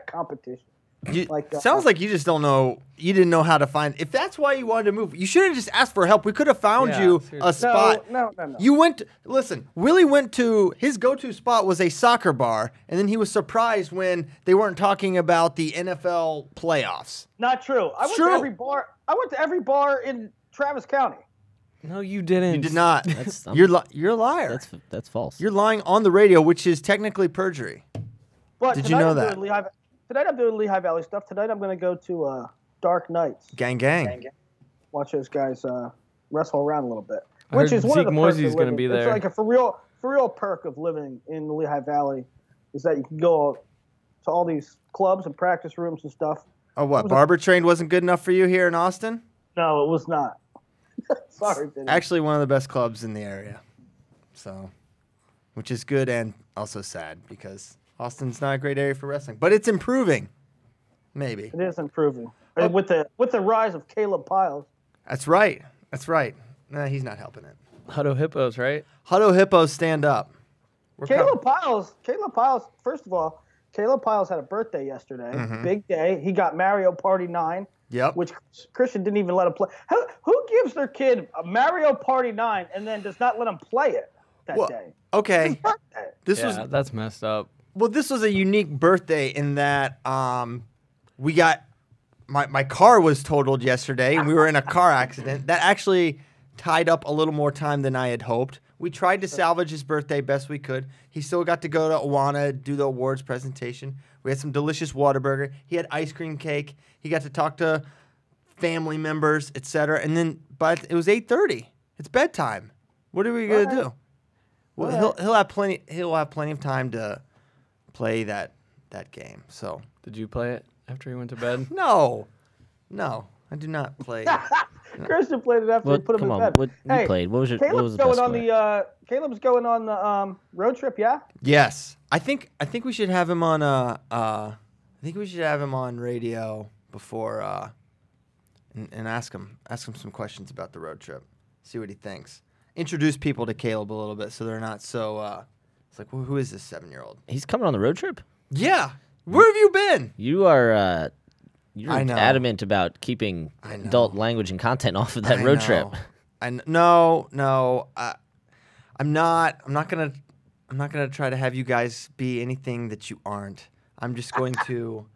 Competition. Sounds like you just don't know. You didn't know how to find. If that's why you wanted to move, you should have just asked for help. We could have found you a spot. No. You went. Listen, Willie went to his go-to spot was a soccer bar, and then he was surprised when they weren't talking about the NFL playoffs. Not true. I went to every bar. I went to every bar in Travis County. No, you didn't. You did not. You're a liar. That's false. You're lying on the radio, which is technically perjury. But did you know that? Tonight I'm doing Lehigh Valley stuff. Tonight I'm going to go to Dark Nights. Gang. Watch those guys wrestle around a little bit. Which is one of the perks of living. Be there. It's like a for real perk of living in the Lehigh Valley is that you can go to all these clubs and practice rooms and stuff. Oh, what? Barber Trained wasn't good enough for you here in Austin? No, it was not. Sorry, Vinny. Actually, one of the best clubs in the area. So, which is good and also sad because Austin's not a great area for wrestling, but it's improving. Maybe it is improving with the rise of Caleb Piles. That's right. Nah, he's not helping it. Hutto Hippos, right? Hutto Hippos, stand up. Caleb Piles. First of all, Caleb Piles had a birthday yesterday. Mm-hmm. Big day. He got Mario Party 9. Yep. Which Christian didn't even let him play. Who gives their kid a Mario Party 9 and then does not let him play it that day? Okay. That's messed up. Well, this was a unique birthday in that we got my car was totaled yesterday, and we were in a car accident. That actually tied up a little more time than I had hoped. We tried to salvage his birthday best we could. He still got to go to Awana, do the awards presentation. We had some delicious Whataburger. He had ice cream cake. He got to talk to family members, etc. And then, but it was 8:30. It's bedtime. What are we gonna do? Well, he'll have plenty. He'll have plenty of time to play that game. So, did you play it after he went to bed? No, I do not play. Christian played it after he put him in bed. What you played? What was your? Caleb's going on the road trip. Yeah. Yes, I think we should have him on I think we should have him on radio before and ask him some questions about the road trip. See what he thinks. Introduce people to Caleb a little bit so they're not so it's like, well, who is this 7-year-old? He's coming on the road trip? Yeah. Where have you been? You are you're adamant about keeping adult language and content off of that road trip. No. I'm not gonna try to have you guys be anything that you aren't. I'm just going to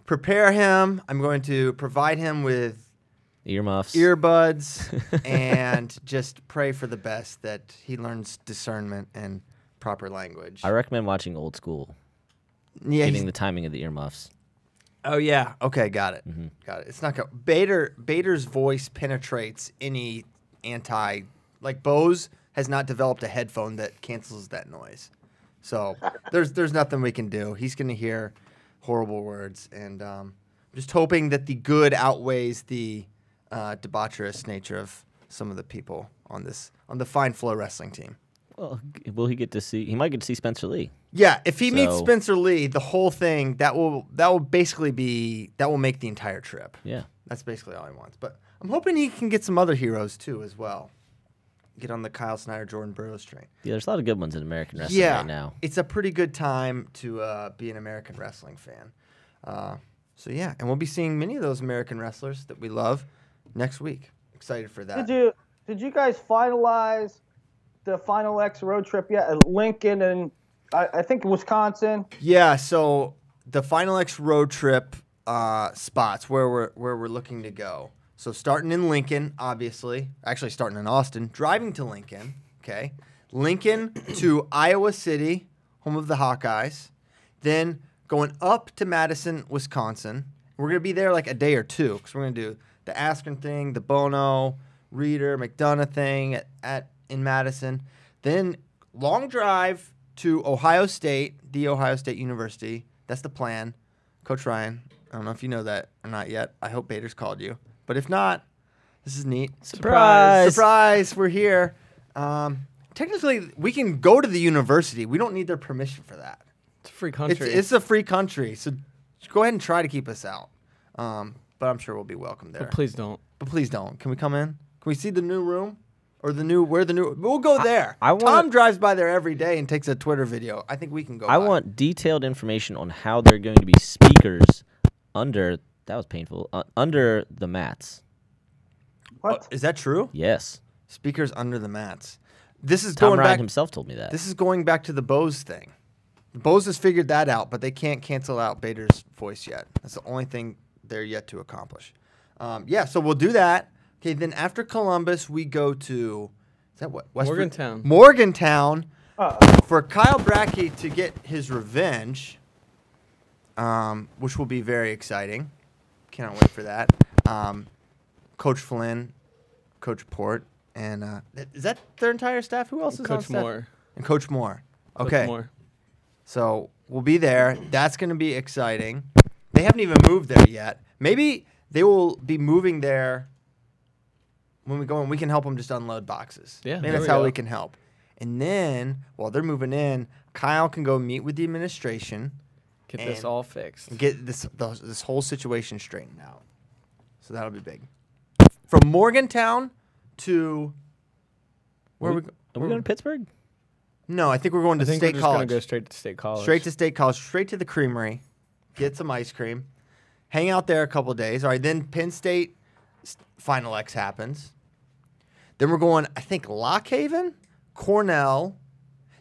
prepare him. I'm going to provide him with earbuds, and just pray for the best that he learns discernment and proper language. I recommend watching Old School. Yeah, getting the timing of the earmuffs. Oh yeah. Okay, got it. Mm-hmm. Got it. It's not Bader's voice penetrates any like Bose has not developed a headphone that cancels that noise. So there's nothing we can do. He's going to hear horrible words, and I'm just hoping that the good outweighs the debaucherous nature of some of the people on the fine FloWrestling team. Well, will he get to see? He might get to see Spencer Lee. Yeah, if he meets Spencer Lee, the whole thing that will basically make the entire trip. Yeah, that's basically all he wants. But I'm hoping he can get some other heroes too as well. get on the Kyle Snyder, Jordan Burroughs train. Yeah, there's a lot of good ones in American wrestling right now. It's a pretty good time to be an American wrestling fan. So yeah, and we'll be seeing many of those American wrestlers that we love next week. Excited for that. Did you guys finalize the Final X road trip yet? At Lincoln and I think Wisconsin. Yeah, so the Final X road trip spots where we're looking to go. So starting in Lincoln, obviously, actually starting in Austin, driving to Lincoln, okay, Lincoln to Iowa City, home of the Hawkeyes, then going up to Madison, Wisconsin. We're gonna be there like a day or two because we're gonna do the Askren thing, the Bono, Reeder, McDonough thing in Madison. Then long drive to Ohio State, the Ohio State University. That's the plan. Coach Ryan, I don't know if you know that or not yet. I hope Bader's called you. But if not, this is neat. Surprise! Surprise! We're here. Technically, we can go to the university. We don't need their permission for that. It's a free country. It's a free country, so go ahead and try to keep us out. But I'm sure we'll be welcome there. But please don't. Can we come in? Can we see the new room? Or we'll go there. Tom drives by there every day and takes a Twitter video. I think we can go I want detailed information on how they're going to be speakers under the mats. What? Is that true? Yes. Speakers under the mats. This is Tom going Ryan back. himself told me that. This is going back to the Bose thing. Bose has figured that out, but they can't cancel out Bader's voice yet. That's the only thing they're yet to accomplish. So we'll do that. Okay, then after Columbus, we go to Morgantown. Morgantown for Kyle Brackey to get his revenge, which will be very exciting. Cannot wait for that. Coach Flynn, Coach Port, and is that their entire staff? Who else is on staff? Coach Moore. And Coach Moore. Okay. Coach Moore. So we'll be there. That's going to be exciting. They haven't even moved there yet. Maybe they will be moving there when we go and we can help them just unload boxes. Yeah, maybe that's how we can help. And then while they're moving in, Kyle can go meet with the administration. Get this all fixed. Get this whole situation straightened out. So that'll be big. From Morgantown to Are we going to Pittsburgh? No, I think we're going to State we're just College. Going to go straight to State College. Straight to State College, straight to the Creamery, get some ice cream, hang out there a couple days. All right, then Penn State Final X happens. Then we're going, I think, Lock Haven, Cornell.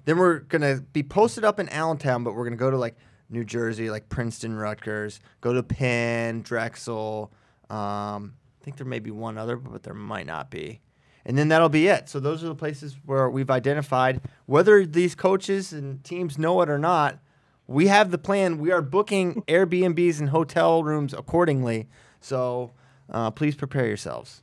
Then we're going to be posted up in Allentown, but we're going to go to, like, New Jersey, like Princeton, Rutgers, go to Penn, Drexel. I think there may be one other, but there might not be. And then that'll be it. So those are the places where we've identified. Whether these coaches and teams know it or not, we have the plan. We are booking Airbnbs and hotel rooms accordingly. So please prepare yourselves.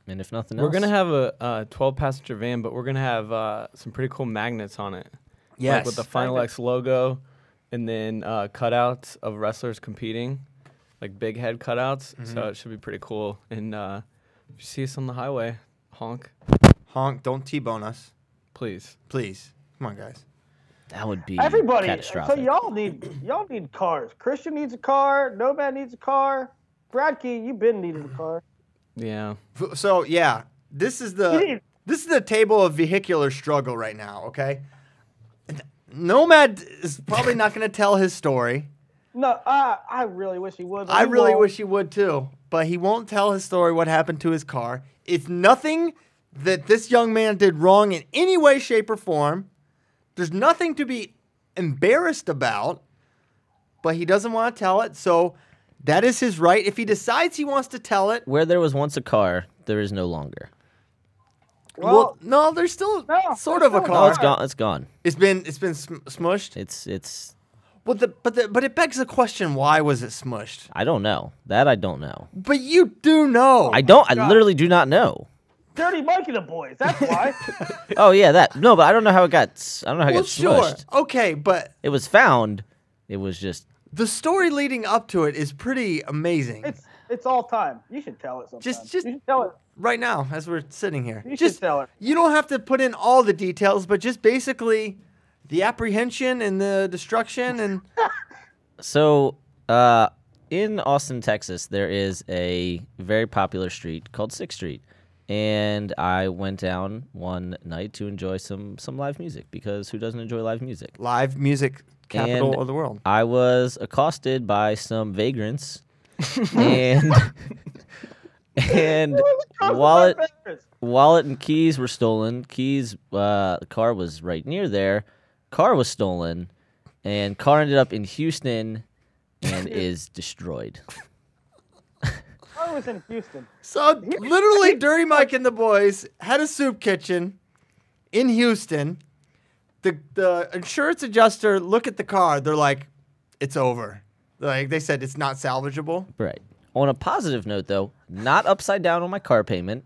And if nothing else, we're going to have a 12-passenger van, but we're going to have some pretty cool magnets on it. Yes. Like with the Final X logo and then cutouts of wrestlers competing, like big head cutouts. Mm-hmm. So it should be pretty cool. And if you see us on the highway, honk. Honk. Don't T-bone us. Please. Please. Come on, guys. That would be So catastrophic. y'all need cars. Christian needs a car. Nomad needs a car. Brad Key, you've been needing a car. Yeah. So yeah, this is the table of vehicular struggle right now. Okay, Nomad is probably not going to tell his story. No, I really wish he would. I really wish he would too, but he won't tell his story. What happened to his car? It's nothing that this young man did wrong in any way, shape, or form. There's nothing to be embarrassed about, but he doesn't want to tell it. So that is his right. If he decides he wants to tell it. Where there was once a car, there is no longer. Well, no, there's still sort of a car. No, it's gone. It's gone. It's been smushed. It's. Well, but it begs the question: why was it smushed? I don't know. That I don't know. But you do know. I don't. I literally do not know. Dirty Mike and the boys. That's why. Oh yeah, that. No, but I don't know how it got. I don't know how it got smushed. Okay, but it was found. It was just. The story leading up to it is pretty amazing. It's all time. You should tell it sometime. Just you should tell it right now as we're sitting here. You should tell it. You don't have to put in all the details, but just basically the apprehension and the destruction and. So, in Austin, Texas, there is a very popular street called 6th Street. and I went down one night to enjoy some live music, because who doesn't enjoy live music? Live music capital And of the world. I was accosted by some vagrants, and and wallet and keys were stolen. The car was right near there. Car was stolen, and car ended up in Houston and is destroyed. I was in Houston. So literally, Dirty Mike and the boys had a soup kitchen in Houston. The insurance adjuster look at the car. They're like, "It's over." Like they said, it's not salvageable. Right. On a positive note, though, not upside down on my car payment.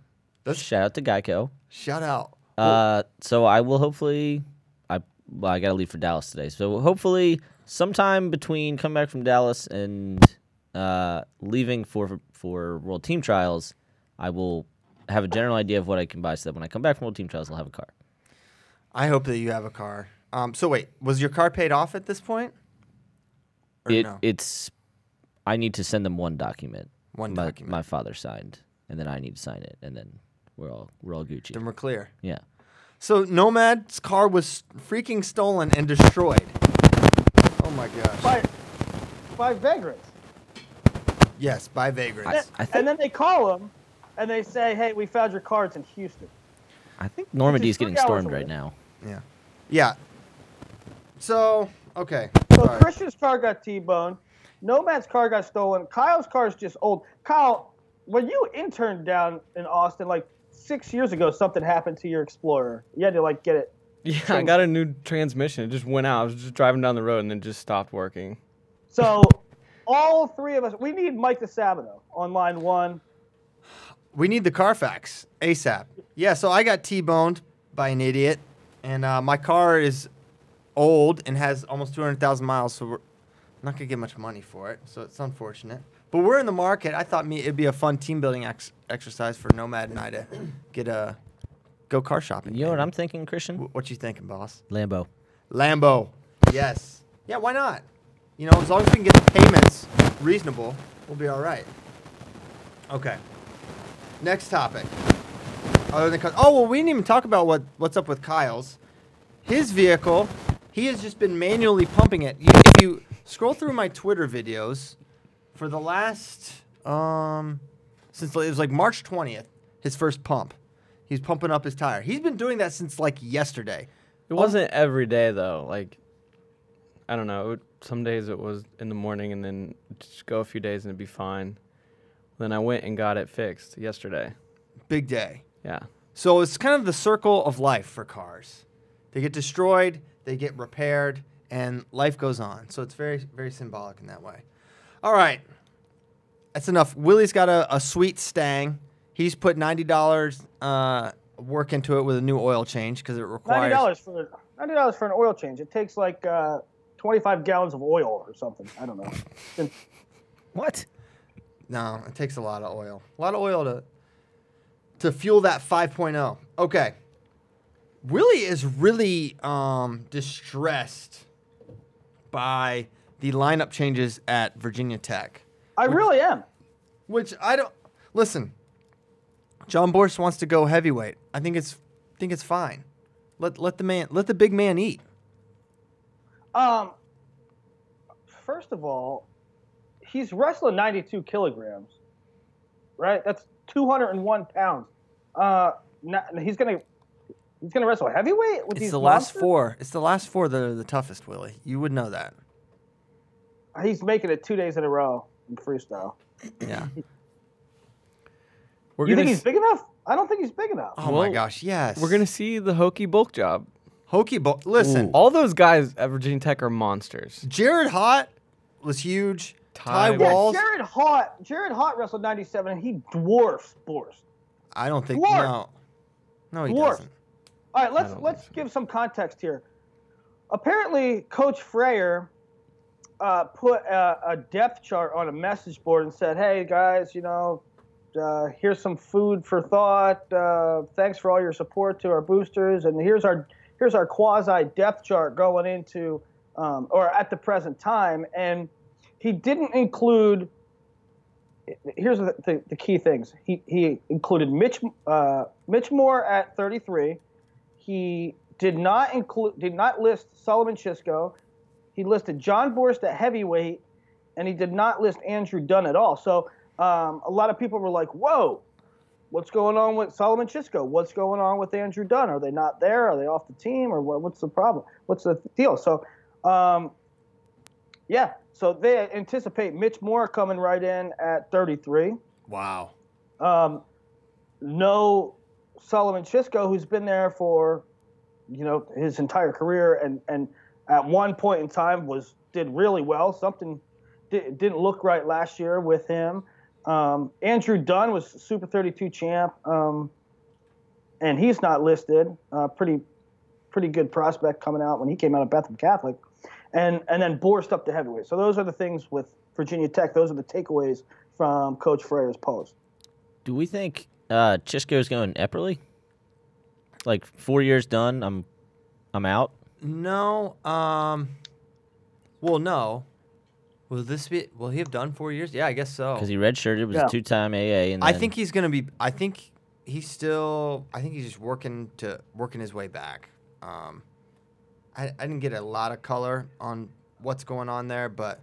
Shout out to Geico. Shout out. So I will hopefully. I got to leave for Dallas today. So hopefully, sometime between coming back from Dallas and leaving for World Team Trials, I will have a general idea of what I can buy, so that when I come back from World Team Trials, I'll have a car. I hope that you have a car. So wait, was your car paid off at this point? Or no? It's. I need to send them one document. One document. My father signed, and then I need to sign it, and then we're all Gucci. Then we're clear. Yeah. So Nomad's car was freaking stolen and destroyed. Oh my gosh. By vagrants. Yes, by vagrants. And then they call them, and they say, "Hey, we found your car. It's in Houston." I think Normandy's getting 3 hours stormed away. right now. Yeah. Yeah. So, okay. So Sorry. Christian's car got T-boned. Nomad's car got stolen. Kyle's car is just old. Kyle, when you interned down in Austin like 6 years ago, something happened to your Explorer. You had to like get it. Yeah, I got a new transmission. It just went out. I was just driving down the road and then just stopped working. So all three of us, we need Mike DeSabino on line 1. We need the Carfax ASAP. Yeah, so I got T-boned by an idiot, and my car is old and has almost 200,000 miles, so we're not going to get much money for it, so it's unfortunate. But we're in the market. I thought it'd be a fun team-building exercise for Nomad and I to get go car shopping. You know what I'm thinking, Christian? What you thinking, boss? Lambo. Yes. Yeah, why not? You know, as long as we can get the payments reasonable, we'll be all right. Okay. Next topic. We didn't even talk about what's up with Kyle's. His vehicle, he has just been manually pumping it. If you scroll through my Twitter videos, for the last, since it was like March 20th, his first pump. He's pumping up his tire. He's been doing that since like yesterday. It wasn't every day, though. Like, I don't know. Some days it was in the morning, and then just go a few days and it'd be fine. Then I went and got it fixed yesterday. Big day. Yeah. So it's kind of the circle of life for cars. They get destroyed, they get repaired, and life goes on. So it's very, very symbolic in that way. All right. That's enough. Willie's got a sweet Stang. He's put $90 work into it with a new oil change because it requires $90 for an oil change. It takes like 25 gallons of oil or something. I don't know. What? No, it takes a lot of oil. A lot of oil to fuel that 5.0. Okay. Willie is really distressed by the lineup changes at Virginia Tech. I really am. Which I don't listen. John Borst wants to go heavyweight. I think it's fine. Let the big man eat. First of all, he's wrestling 92 kilograms, right? That's 201 pounds. He's gonna wrestle heavyweight with these. It's the last four. It's the last four that are the toughest, Willie. You would know that. He's making it 2 days in a row in freestyle. Yeah. You think he's big enough? I don't think he's big enough. Oh my gosh, yes. We're going to see the hokey bulk job. Listen. All those guys at Virginia Tech are monsters. Jared Hott was huge. Ty Yeah, Walls. Jared Hott wrestled 97 and he dwarfs Borst. I don't think Dwarf. No, he Dwarf. doesn't. All right, let's give some context here. Apparently, Coach Freyer put a depth chart on a message board and said, "Hey guys, here's some food for thought. Thanks for all your support to our boosters, and here's our quasi depth chart going into or at the present time." And he didn't include here's the key things. He included Mitch Moore at 33. He did not list Sullivan Chisco. He listed John Borst at heavyweight, and he did not list Andrew Dunn at all. So a lot of people were like, "Whoa, what's going on with Sullivan Chisco? What's going on with Andrew Dunn? Are they not there? Are they off the team? Or what's the problem? What's the deal?" So, yeah. So they anticipate Mitch Moore coming right in at 33. Wow. No Sullivan Chisco, who's been there for, his entire career, and at one point in time did really well. Something didn't look right last year with him. Andrew Dunn was Super 32 champ, and he's not listed. Pretty good prospect coming out when he came out of Bethlehem Catholic. And then Borst up to heavyweight. So those are the things with Virginia Tech. Those are the takeaways from Coach Freier's post. Do we think Chisco's going Epperly? Like 4 years done, I'm out? No. Well, no. Will he have done 4 years? Yeah, I guess so. Because he redshirted, was a 2-time AA. And I think he's going to be. I think he's just working his way back. I didn't get a lot of color on what's going on there, but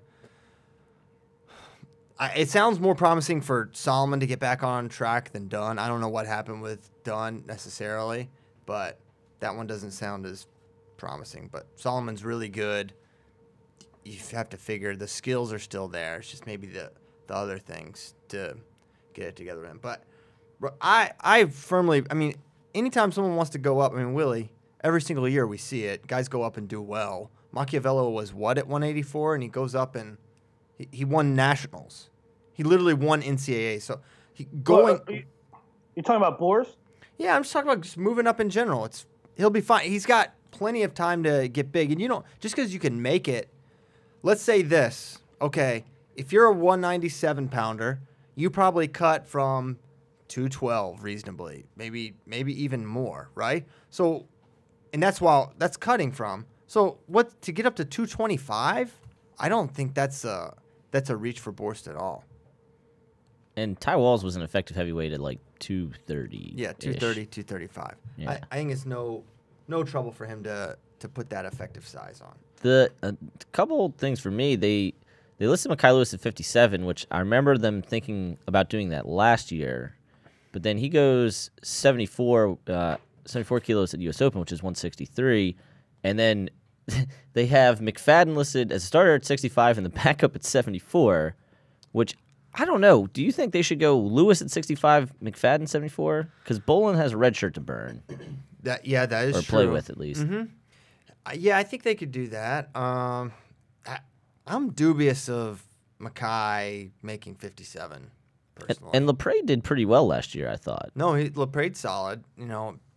it sounds more promising for Solomon to get back on track than Dunn. I don't know what happened with Dunn necessarily, but that one doesn't sound as promising. But Solomon's really good. You have to figure the skills are still there. It's just maybe the other things to get it together in. But I firmly, anytime someone wants to go up, Willie, every single year we see it. Guys go up and do well. Machiavello was what at 184, and he goes up and he won nationals. He literally won NCAA. So you're talking about Borst? Yeah, I'm just talking about just moving up in general. He'll be fine. He's got plenty of time to get big, and just because you can make it. Let's say this. Okay, if you're a 197 pounder, you probably cut from 212 reasonably, maybe even more, right? So. And that's cutting from. So to get up to 225? I don't think that's a reach for Borst at all. And Ty Walls was an effective heavyweight at like 230. Yeah, 230, 235. Yeah. I think it's no trouble for him to put that effective size on. The couple things for me, they listed Mekhi Lewis at 57, which I remember them thinking about doing that last year, but then he goes 74 kilos at U.S. Open, which is 163, and then they have McFadden listed as a starter at 65 and the backup at 74, which I don't know. Do you think they should go Lewis at 65, McFadden 74? Because Bolin has a red shirt to burn. That is or true. Play with at least. Mm-hmm. Yeah, I think they could do that. I'm dubious of Mekhi making 57. Personally. And LePray did pretty well last year, I thought. No, LePray's solid.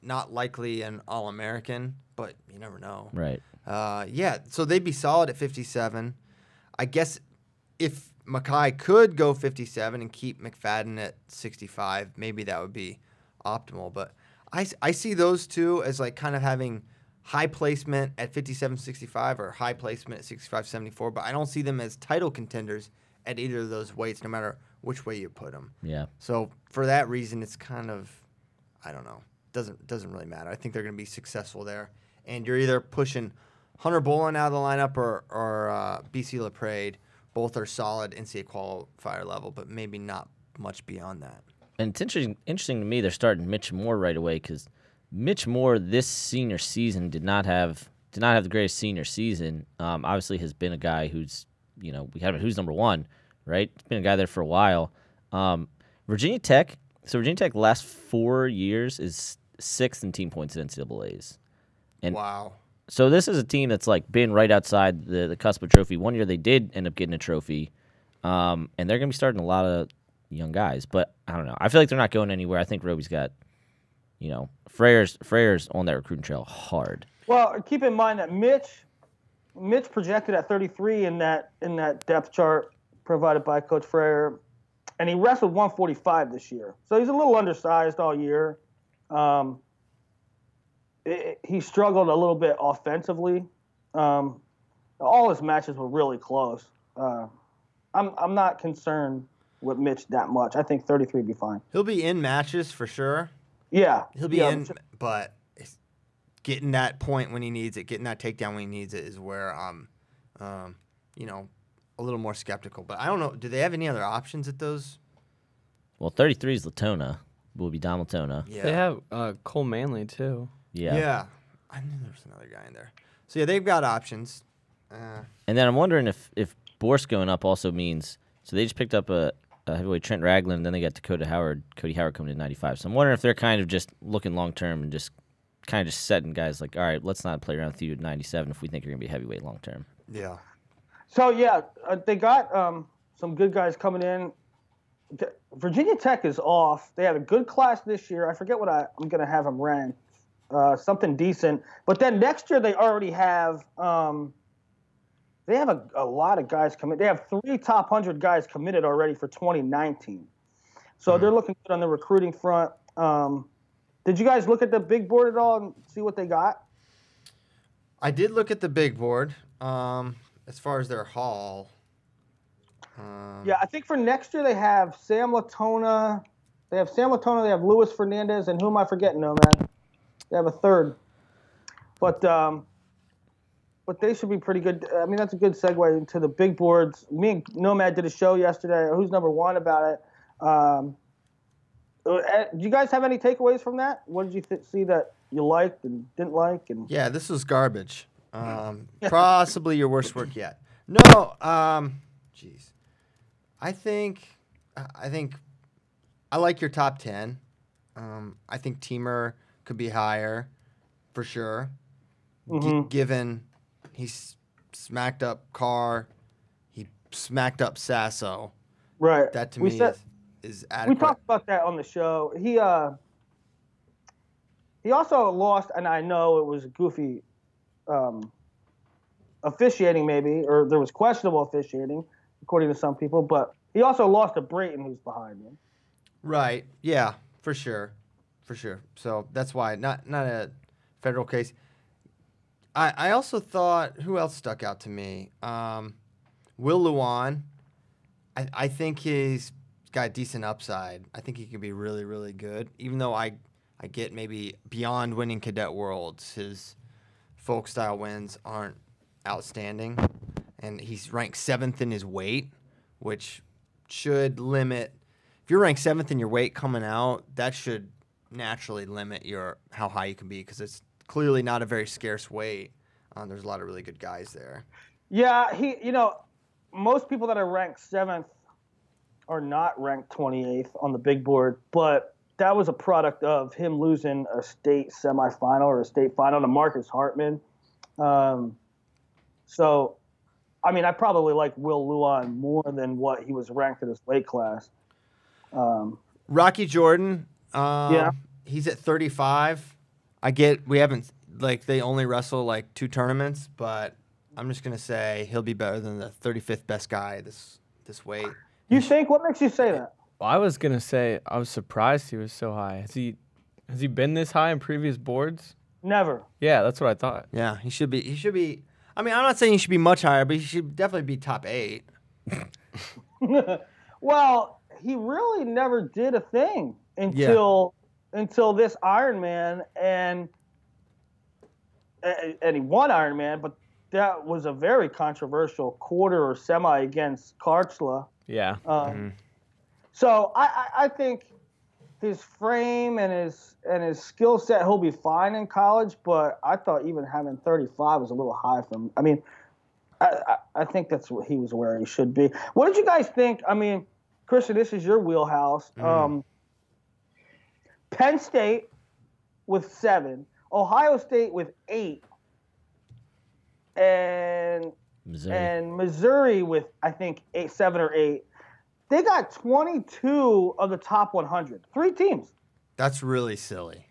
Not likely an All-American, but you never know. Right. Yeah, so they'd be solid at 57. I guess if Mekhi could go 57 and keep McFadden at 65, maybe that would be optimal. But I see those two as like kind of having high placement at 57-65 or high placement at 65-74, but I don't see them as title contenders at either of those weights, no matter which way you put them. Yeah. So for that reason, it's kind of, I don't know. Doesn't really matter. I think they're going to be successful there. And you're either pushing Hunter Bolin out of the lineup or BC LePrade. Both are solid NCAA qualifier level, but maybe not much beyond that. And it's interesting to me they're starting Mitch Moore right away because Mitch Moore this senior season did not have the greatest senior season. Obviously has been a guy who's, who's number one, right? He's been a guy there for a while. Virginia Tech the last 4 years is 6th in team points at NCAAs. And wow. So this is a team that's like been right outside the cusp of trophy. 1 year they did end up getting a trophy, and they're going to be starting a lot of young guys. But I don't know. I feel like they're not going anywhere. I think Roby's got, Freier's on that recruiting trail hard. Well, keep in mind that Mitch projected at 33 in that depth chart provided by Coach Freier, and he wrestled 145 this year. So he's a little undersized all year. He struggled a little bit offensively. All his matches were really close. I'm not concerned with Mitch that much. I think 33 would be fine. He'll be in matches for sure. Yeah. He'll be in, but getting that point when he needs it, getting that takedown when he needs it is where I'm, you know, a little more skeptical. But I don't know. Do they have any other options at those? Well, 33 is Latona. Will be Dom Latona. Yeah. They have Cole Manley, too. Yeah. Yeah. I knew there was another guy in there. So, yeah, they've got options. And then I'm wondering if Borst going up also means, so they just picked up a heavyweight Trent Ragland, and then they got Cody Howard coming in 95. So I'm wondering if they're kind of just looking long-term and just kind of just setting guys like, all right, let's not play around with you at 97 if we think you're going to be heavyweight long-term. Yeah. So, yeah, they got some good guys coming in. Virginia Tech is off. They had a good class this year. I forget what I'm going to have them ranked. Something decent. But then next year they already have they have a lot of guys committed. They have 3 top 100 guys committed already for 2019. So they're looking good on the recruiting front. Did you guys look at the big board at all and see what they got? I did look at the big board as far as their haul. Yeah, I think for next year they have Sam Latona. They have Luis Fernandez, and who am I forgetting, Nomad? They have a third. But they should be pretty good. I mean, that's a good segue into the big boards. Me and Nomad did a show yesterday, Who's Number One, about it. Do you guys have any takeaways from that? What did you see that you liked and didn't like? And Yeah, this was garbage. Possibly your worst work yet. No, jeez. I think I like your top 10. I think Teamer could be higher for sure. Given he smacked up Carr, he smacked up Sasso. Right. That to me is adequate. We talked about that on the show. He also lost, and I know it was goofy officiating maybe, or there was questionable officiating, according to some people, but he also lost to Brayton, who's behind him. Right. Yeah, for sure. So that's why not a federal case. I also thought, who else stuck out to me? Will Luan. I think he's got decent upside. I think he could be really, really good. Even though I get maybe beyond winning Cadet Worlds, his folk style wins aren't outstanding, and he's ranked 7th in his weight, which should limit. If you're ranked 7th in your weight coming out, that should naturally limit how high you can be, because it's clearly not a very scarce weight. There's a lot of really good guys there. Yeah, most people that are ranked 7th are not ranked 28th on the big board, but that was a product of him losing a state semifinal or a state final to Marcus Hartman. So, I mean, I probably like Will Luan more than what he was ranked in his weight class. Rocky Jordan, yeah, he's at 35. I get we haven't they only wrestle 2 tournaments, but I'm just gonna say he'll be better than the 35th best guy this weight. You think? What makes you say that? Well, I was gonna say I was surprised he was so high. Has he been this high in previous boards? Never. Yeah, that's what I thought. Yeah, he should be. I mean, I'm not saying he should be much higher, but he should definitely be top 8. Well, he really never did a thing until this Ironman, and he won Ironman, but that was a very controversial quarter or semi against Karchla. Yeah. So I think his frame and his skill set, he'll be fine in college, but I thought even having 35 was a little high for him. I mean, I think that's what he was where he should be. What did you guys think? I mean, Christian, this is your wheelhouse. Penn State with 7, Ohio State with 8, and Missouri with, I think, 7 or 8. They got 22 of the top 100. 3 teams. That's really silly.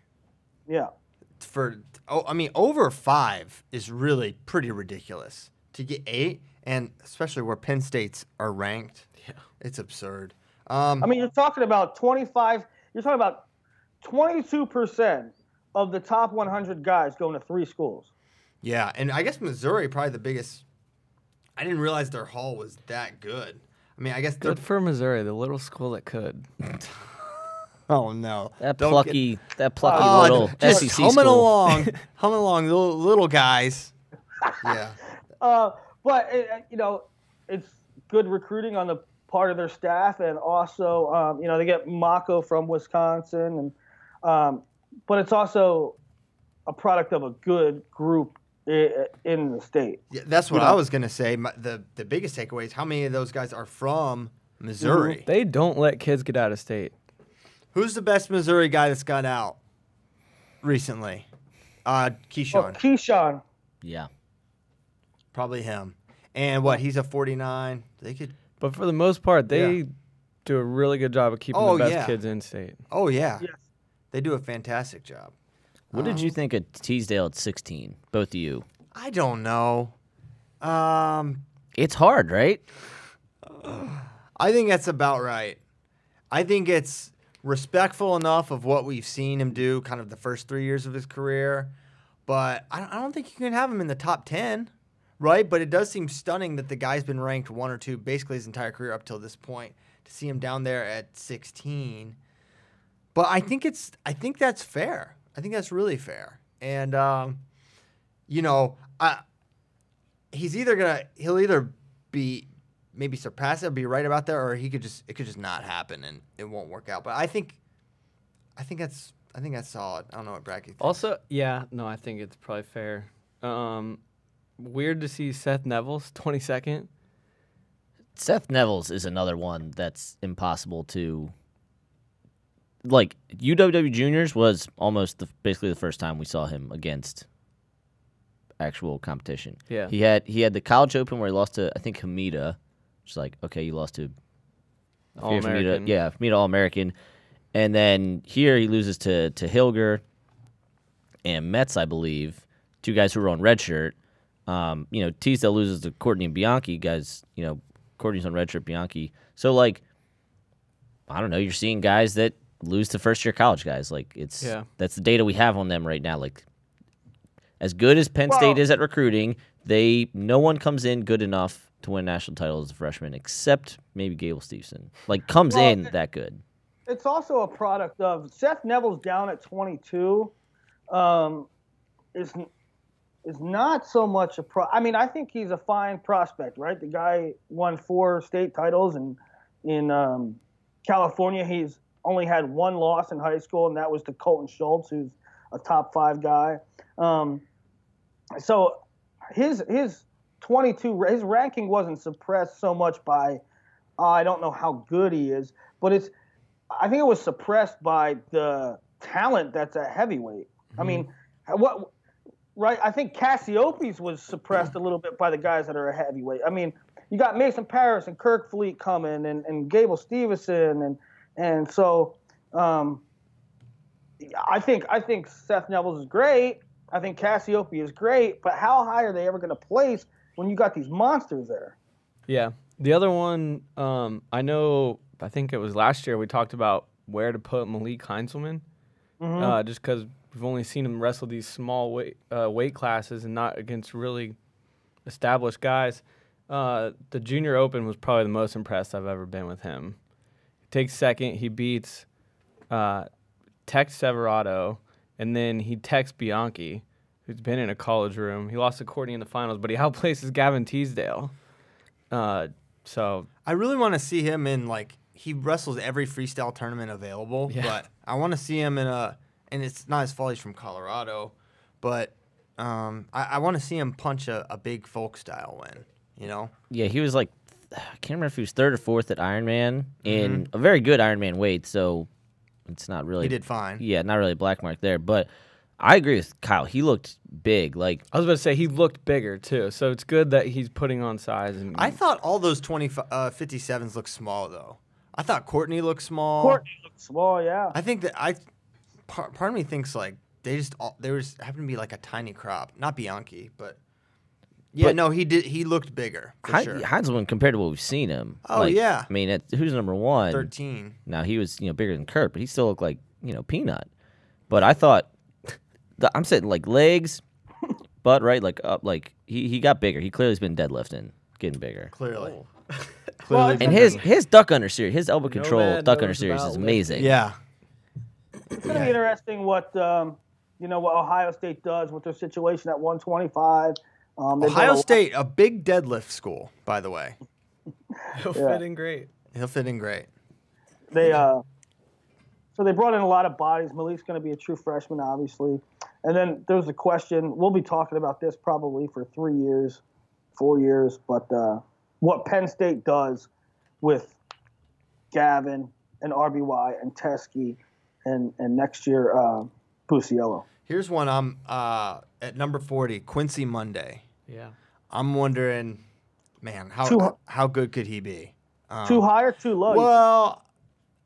Yeah. Over 5 is really pretty ridiculous. To get 8, and especially where Penn States are ranked, it's absurd. You're talking about 25. You're talking about 22% of the top 100 guys going to 3 schools. Yeah, and I guess Missouri probably the biggest. I didn't realize their haul was that good. I mean, I guess Good for Missouri, the little school that could. Oh no, That Don't plucky Oh, little just SEC humming school. humming along, little guys. Yeah. But it's good recruiting on the part of their staff, and also they get Mako from Wisconsin, and but it's also a product of a good group in the state. Yeah, that's what I was gonna say. The biggest takeaway is how many of those guys are from Missouri. They don't let kids get out of state. Who's the best Missouri guy that's got out recently? Keyshawn. Keyshawn. Yeah. Probably him. And what? He's a 49. They could. But for the most part, they do a really good job of keeping the best kids in state. Oh yeah. Yes. They do a fantastic job. What did you think of Teasdale at 16? Both of you. I don't know. It's hard, right? I think that's about right. I think it's respectful enough of what we've seen him do kind of the first 3 years of his career, but I don't think you can have him in the top 10, right? But it does seem stunning that the guy's been ranked 1 or 2 basically his entire career up till this point. To see him down there at 16, but I think that's fair. I think that's really fair, and he'll either be maybe surpass it or be right about there, or it could just not happen and it won't work out. But I think that's solid. I don't know what Bracky thinks. Also, I think it's probably fair. Weird to see Seth Neville's 22nd. Seth Neville's is another one that's impossible to. Like, UWW Juniors was almost basically the first time we saw him against actual competition. Yeah. He had the College Open where he lost to, I think, Hamida. Which is like, okay, you lost to All-American. Hamida All-American. And then here he loses to Hilger and Metz, I believe, 2 guys who were on red shirt. Teasdale loses to Courtney and Bianchi, guys, Courtney's on red shirt, Bianchi. So, like, I don't know, you're seeing guys that lose to first-year college guys. Like, that's the data we have on them right now. Like, as good as Penn State is at recruiting, no one comes in good enough to win a national title as a freshman, except maybe Gable Stevenson. Like, comes in that good. It's also a product of Seth Neville's down at 22. Is not so much I mean, I think he's a fine prospect, right? The guy won 4 state titles, and in California, he's only had 1 loss in high school, and that was to Colton Schultz, who's a top 5 guy. So his 22, his ranking wasn't suppressed so much by I don't know how good he is, but I think it was suppressed by the talent that's at heavyweight. I mean, right? I think Cassiopei's was suppressed a little bit by the guys that are a heavyweight. I mean, you got Mason Paris and Kirk Fleet coming, and Gable Stevenson, and so I think Seth Neville's is great. I think Cassiopei is great, but how high are they ever going to place when you got these monsters there? Yeah. The other one, I think it was last year we talked about where to put Malik Heinzelman, just because we've only seen him wrestle these small weight classes and not against really established guys. The Junior Open was probably the most impressed I've ever been with him. He takes second. He beats Tex Severato, and then he texts Bianchi, who's been in a college room. He lost to Courtney in the finals, but he outplaces Gavin Teasdale. So I really want to see him in, like, he wrestles every freestyle tournament available, but I want to see him and it's not his fault he's from Colorado, but I want to see him punch a big folk style win, Yeah, he was like, I can't remember if he was 3rd or 4th at Ironman in a very good Ironman weight, so it's not really. He did fine. Yeah, not really a black mark there, but I agree with Kyle. He looked big. Like, I was about to say, he looked bigger too, so it's good that he's putting on size. And I thought all those 57s looked small, though. I thought Courtney looked small. Courtney looked small, yeah. I think that part of me thinks, like, they happened to be like a tiny crop. Not Bianchi, but he looked bigger for sure. Heinzelman, compared to what we've seen him. Oh, yeah. I mean, who's number 1? 13. Now, he was bigger than Kurt, but he still looked like Peanut. But I thought, I'm saying, like, legs, butt, right? Like, up, like he got bigger. He clearly has been deadlifting, getting bigger. Clearly. Clearly And his duck under series, his elbow control man duck under knows series about is lifting. amazing. Yeah. It's going to be interesting what what Ohio State does with their situation at 125. Ohio State, a big deadlift school, by the way. He'll fit in great. He'll fit in great. So they brought in a lot of bodies. Malik's going to be a true freshman, obviously. And then there's a question. We'll be talking about this probably for 3 years, 4 years. But what Penn State does with Gavin and RBY and Teskey and next year Busiello. Here's one. I'm at number 40, Quincy Monday. Yeah. I'm wondering, man, how good could he be? Too high or too low? Well,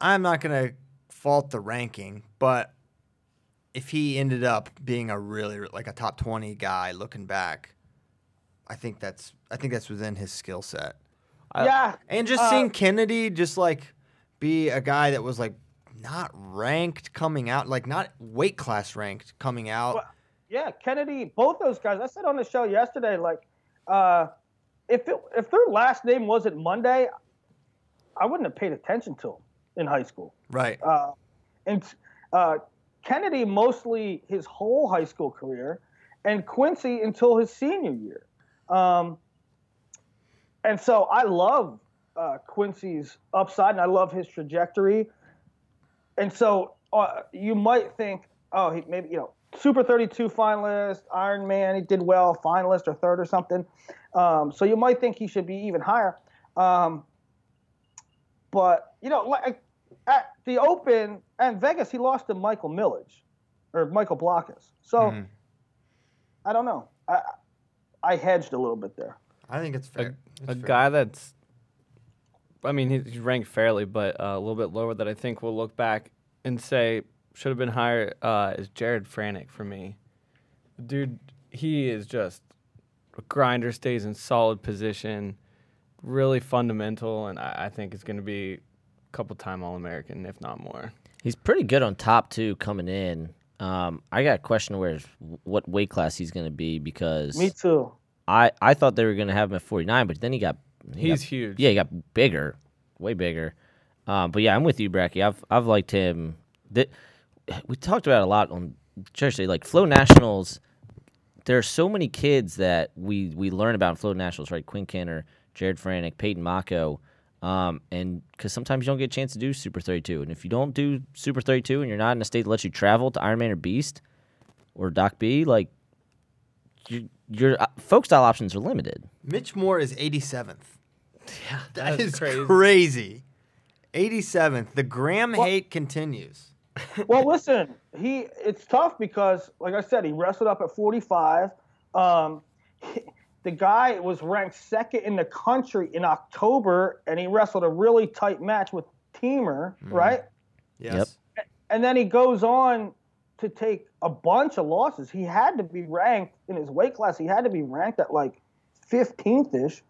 I'm not going to fault the ranking, but if he ended up being a really like a top 20 guy looking back, I think that's within his skill set. Yeah. And just seeing Kennedy just like be a guy that was like not ranked coming out, like not weight class ranked coming out. Well, yeah, Kennedy, both those guys. I said on the show yesterday, like, if their last name wasn't Monday, I wouldn't have paid attention to them in high school. Right. And Kennedy mostly his whole high school career, and Quincy until his senior year. And so I love Quincy's upside, and I love his trajectory. And so you might think, oh, he maybe Super 32 finalist, Ironman, he did well, finalist or third or something. So you might think he should be even higher. But like at the Open and Vegas, he lost to Michael Millage or Michael Blockus. So I don't know. I hedged a little bit there. I think it's fair. A guy that's, I mean, he's ranked fairly, but a little bit lower that I think we'll look back and say should have been higher is Jared Franick for me. Dude, he is just a grinder, stays in solid position, really fundamental, and I think it's going to be a couple-time All-American, if not more. He's pretty good on top, too, coming in. I got a question what weight class he's going to be because Me too. I thought they were going to have him at 49, but then He's huge. Yeah, he got bigger, way bigger. But yeah, I'm with you, Bracky. I've liked him. We talked about it a lot on Church Day. Like Flow Nationals, there are so many kids that we learn about in Flow Nationals, right? Quinn Kenner, Jared Franick, Peyton Mako, and because sometimes you don't get a chance to do Super 32, and if you don't do Super 32 and you're not in a state that lets you travel to Ironman or Beast or Doc B, like your folk style options are limited. Mitch Moore is 87th. Yeah, That is crazy. 87th. The Graham hate continues. Well, listen, it's tough because, like I said, he wrestled up at 45. The guy was ranked second in the country in October, and he wrestled a really tight match with Teamer, right? Yes. Yep. And then he goes on to take a bunch of losses. He had to be ranked in his weight class. He had to be ranked at like 15th-ish.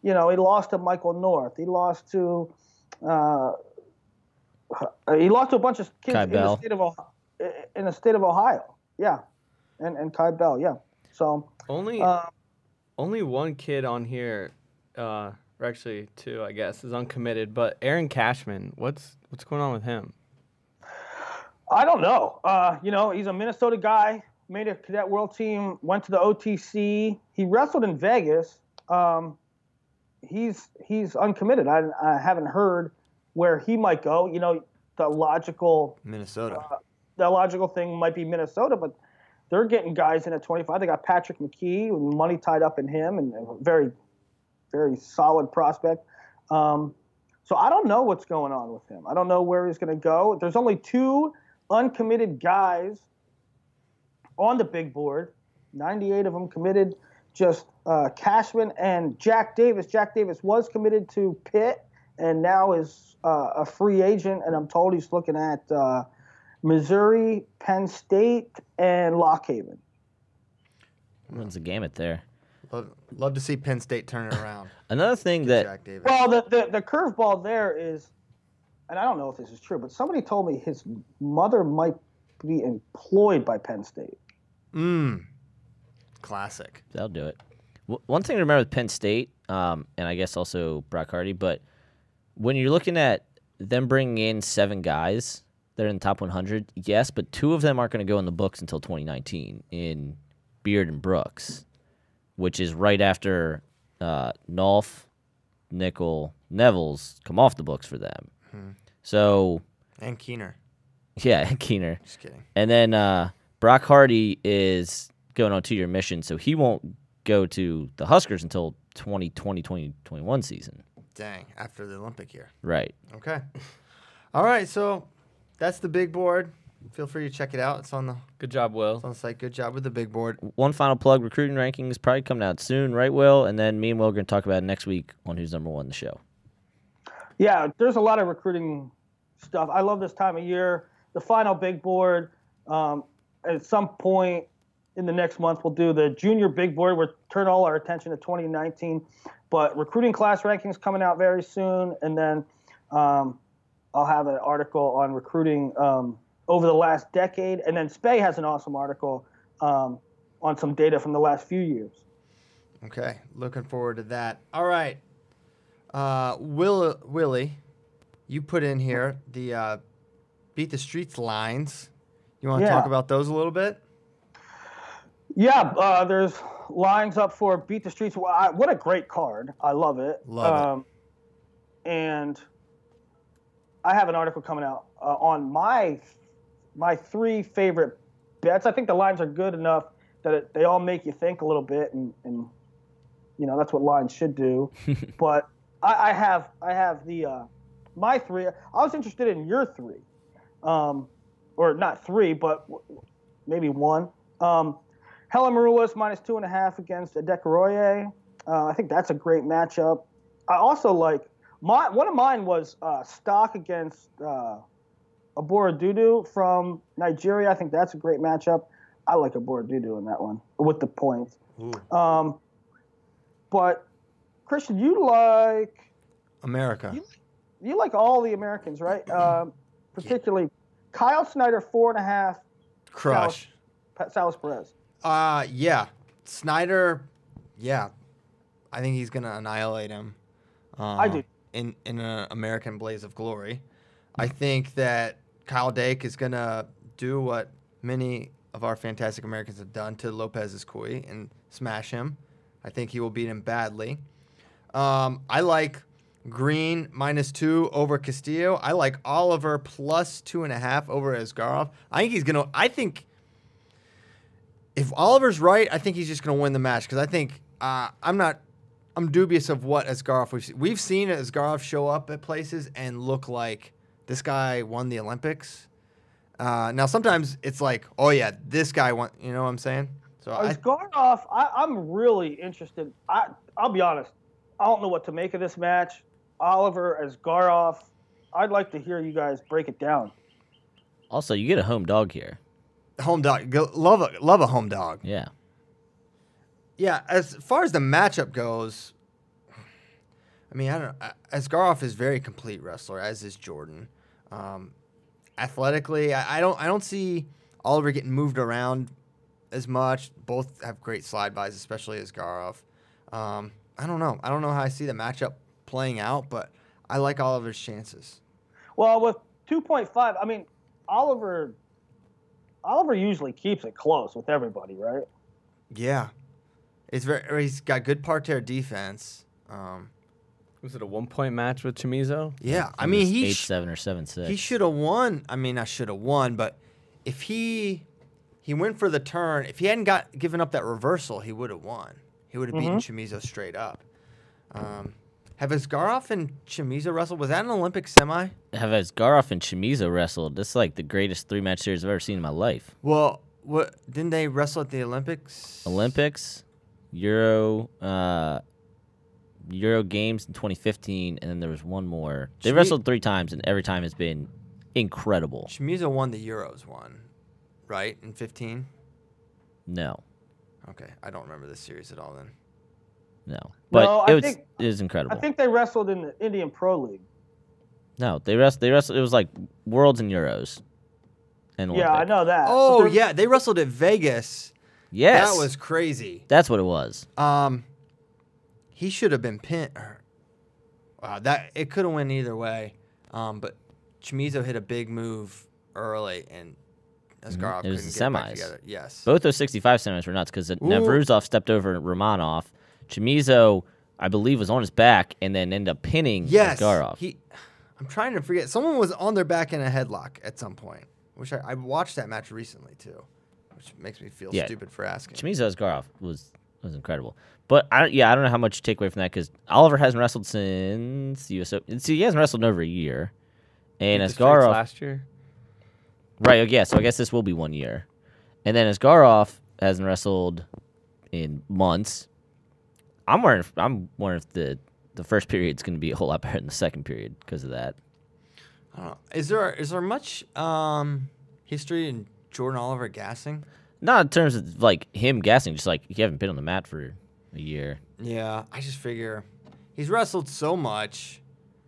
He lost to Michael North. He lost to a bunch of kids in the state of Ohio. Yeah, and Kai Bell. Yeah. So only one kid on here, or actually two, I guess, is uncommitted. But Aaron Cashman, what's going on with him? I don't know. He's a Minnesota guy. Made a cadet world team. Went to the OTC. He wrestled in Vegas. He's uncommitted. I haven't heard where he might go. The logical Minnesota. The logical thing might be Minnesota, but they're getting guys in at 25. They got Patrick McKee with money tied up in him, and a very, very solid prospect. So I don't know what's going on with him. I don't know where he's going to go. There's only two uncommitted guys on the big board. 98 of them committed. Just Cashman and Jack Davis. Jack Davis was committed to Pitt and now is a free agent, and I'm told he's looking at Missouri, Penn State, and Lock Haven. Runs the gamut there. Love to see Penn State turn it around. Another thing Jack Davis. Well, the curveball there is, and I don't know if this is true, but somebody told me his mother might be employed by Penn State. Classic. They'll do it. One thing to remember with Penn State, and I guess also Brock Hardy, but when you're looking at them bringing in 7 guys that are in the top 100, yes, but 2 of them aren't going to go in the books until 2019 in Beard and Brooks, which is right after Nolf, Nickel, Neville's come off the books for them. So And Keener. Yeah, Keener. Just kidding. And then Brock Hardy is going on a 2-year mission, so he won't go to the Huskers until 2020-2021 season. Dang, after the Olympic year. Right. Okay. All right, so that's the big board. Feel free to check it out. It's on the Good job, Will. the site. Good job with the big board. One final plug, recruiting rankings probably coming out soon, right, Will? And then me and Will are going to talk about it next week on Who's Number One, the show. Yeah, there's a lot of recruiting stuff. I love this time of year. The final big board. At some point in the next month, we'll do the junior big board. We'll turn all our attention to 2019. But recruiting class rankings coming out very soon. And then I'll have an article on recruiting over the last decade. And then Spey has an awesome article on some data from the last few years. Okay, looking forward to that. All right. Willie, you put in here the Beat the Streets lines. You want to talk about those a little bit? Yeah, there's lines up for Beat the Streets. What a great card. I love it. Love it. And I have an article coming out on my 3 favorite bets. I think the lines are good enough that they all make you think a little bit, and you know that's what lines should do. But I have the my 3. I was interested in your 3, or not 3, but maybe 1. Helen Maroulas -2.5 against Adekoroye. I think that's a great matchup. I also like one of mine was Stock against Abora-Dudu from Nigeria. I think that's a great matchup. I like Abora-Dudu in that one with the points. But Christian, you like America. You like all the Americans, right? Particularly Kyle Snyder 4.5. Crush. Salas Perez. Yeah. Snyder, yeah. I think he's going to annihilate him. I do. In an American blaze of glory. I think that Kyle Dake is going to do what many of our Fantastic Americans have done to Lopez Escui and smash him. I think he will beat him badly. I like Green -2 over Castillo. I like Oliver +2.5 over Asgarov. I think if Oliver's right, I think he's just gonna win the match because I think I'm dubious of what Asgarov we've seen Asgarov show up at places and look like this guy won the Olympics. Now sometimes it's like, oh yeah, this guy won. You know what I'm saying? So Asgarov, I'm really interested. I'll be honest. I don't know what to make of this match. Oliver Asgarov. I'd like to hear you guys break it down. Also, you get a home dog here. Home dog. Love a home dog. Yeah. Yeah, as far as the matchup goes, I mean, I don't know. Asgarov is a very complete wrestler, as is Jordan. Athletically, I don't see Oliver getting moved around as much. Both have great slide bys, especially Asgarov. I don't know. I don't know how I see the matchup playing out, but I like Oliver's chances. Well, with 2.5, I mean, Oliver usually keeps it close with everybody, right? Yeah. He's got good parterre defense. Was it a 1-point match with Chamizo? Yeah. I mean, 8-7 or 7-6. He should have won. I mean, I should have won, but if he went for the turn, if he hadn't given up that reversal, he would have won. He would have beaten Chamizo straight up. Have Asgarov and Chamizo wrestled? Was that an Olympic semi? Have Asgarov and Chamizo wrestled? This is like the greatest 3-match series I've ever seen in my life. Well, didn't they wrestle at the Olympics? Olympics, Euro Games in 2015, and then there was one more. They wrestled 3 times, and every time has been incredible. Chamizo won the Euros one, right, in 15? No. Okay, I don't remember this series at all then. No. But No, it was incredible. I think they wrestled in the Indian Pro League. No, they wrestled. It was like Worlds and Euros. And Yeah, I know that. Oh, yeah, they wrestled at Vegas. Yes. That was crazy. That's what it was. he should have been pinned. Wow, that it could have went either way. But Chamizo hit a big move early, and Askarov It was couldn't the get it back semis. together. Yes. Both those 65 semis were nuts because Navruzov stepped over Romanov. Chamizo, I believe, was on his back and then ended up pinning Askarov. I'm trying to forget. Someone was on their back in a headlock at some point. Which I watched that match recently too, which makes me feel stupid for asking. Chamizo Askarov was incredible. But I don't know how much to take away from that because Oliver hasn't wrestled since US Open. See, he hasn't wrestled in over a year. And Askarov last year. Right, yeah, so I guess this will be 1 year. And then Askarov hasn't wrestled in months. I'm wondering if the first period's going to be a whole lot better than the second period because of that. I don't know. Is there much history in Jordan Oliver gassing? Not in terms of like him gassing, just like he haven't been on the mat for a year. Yeah, I just figure he's wrestled so much.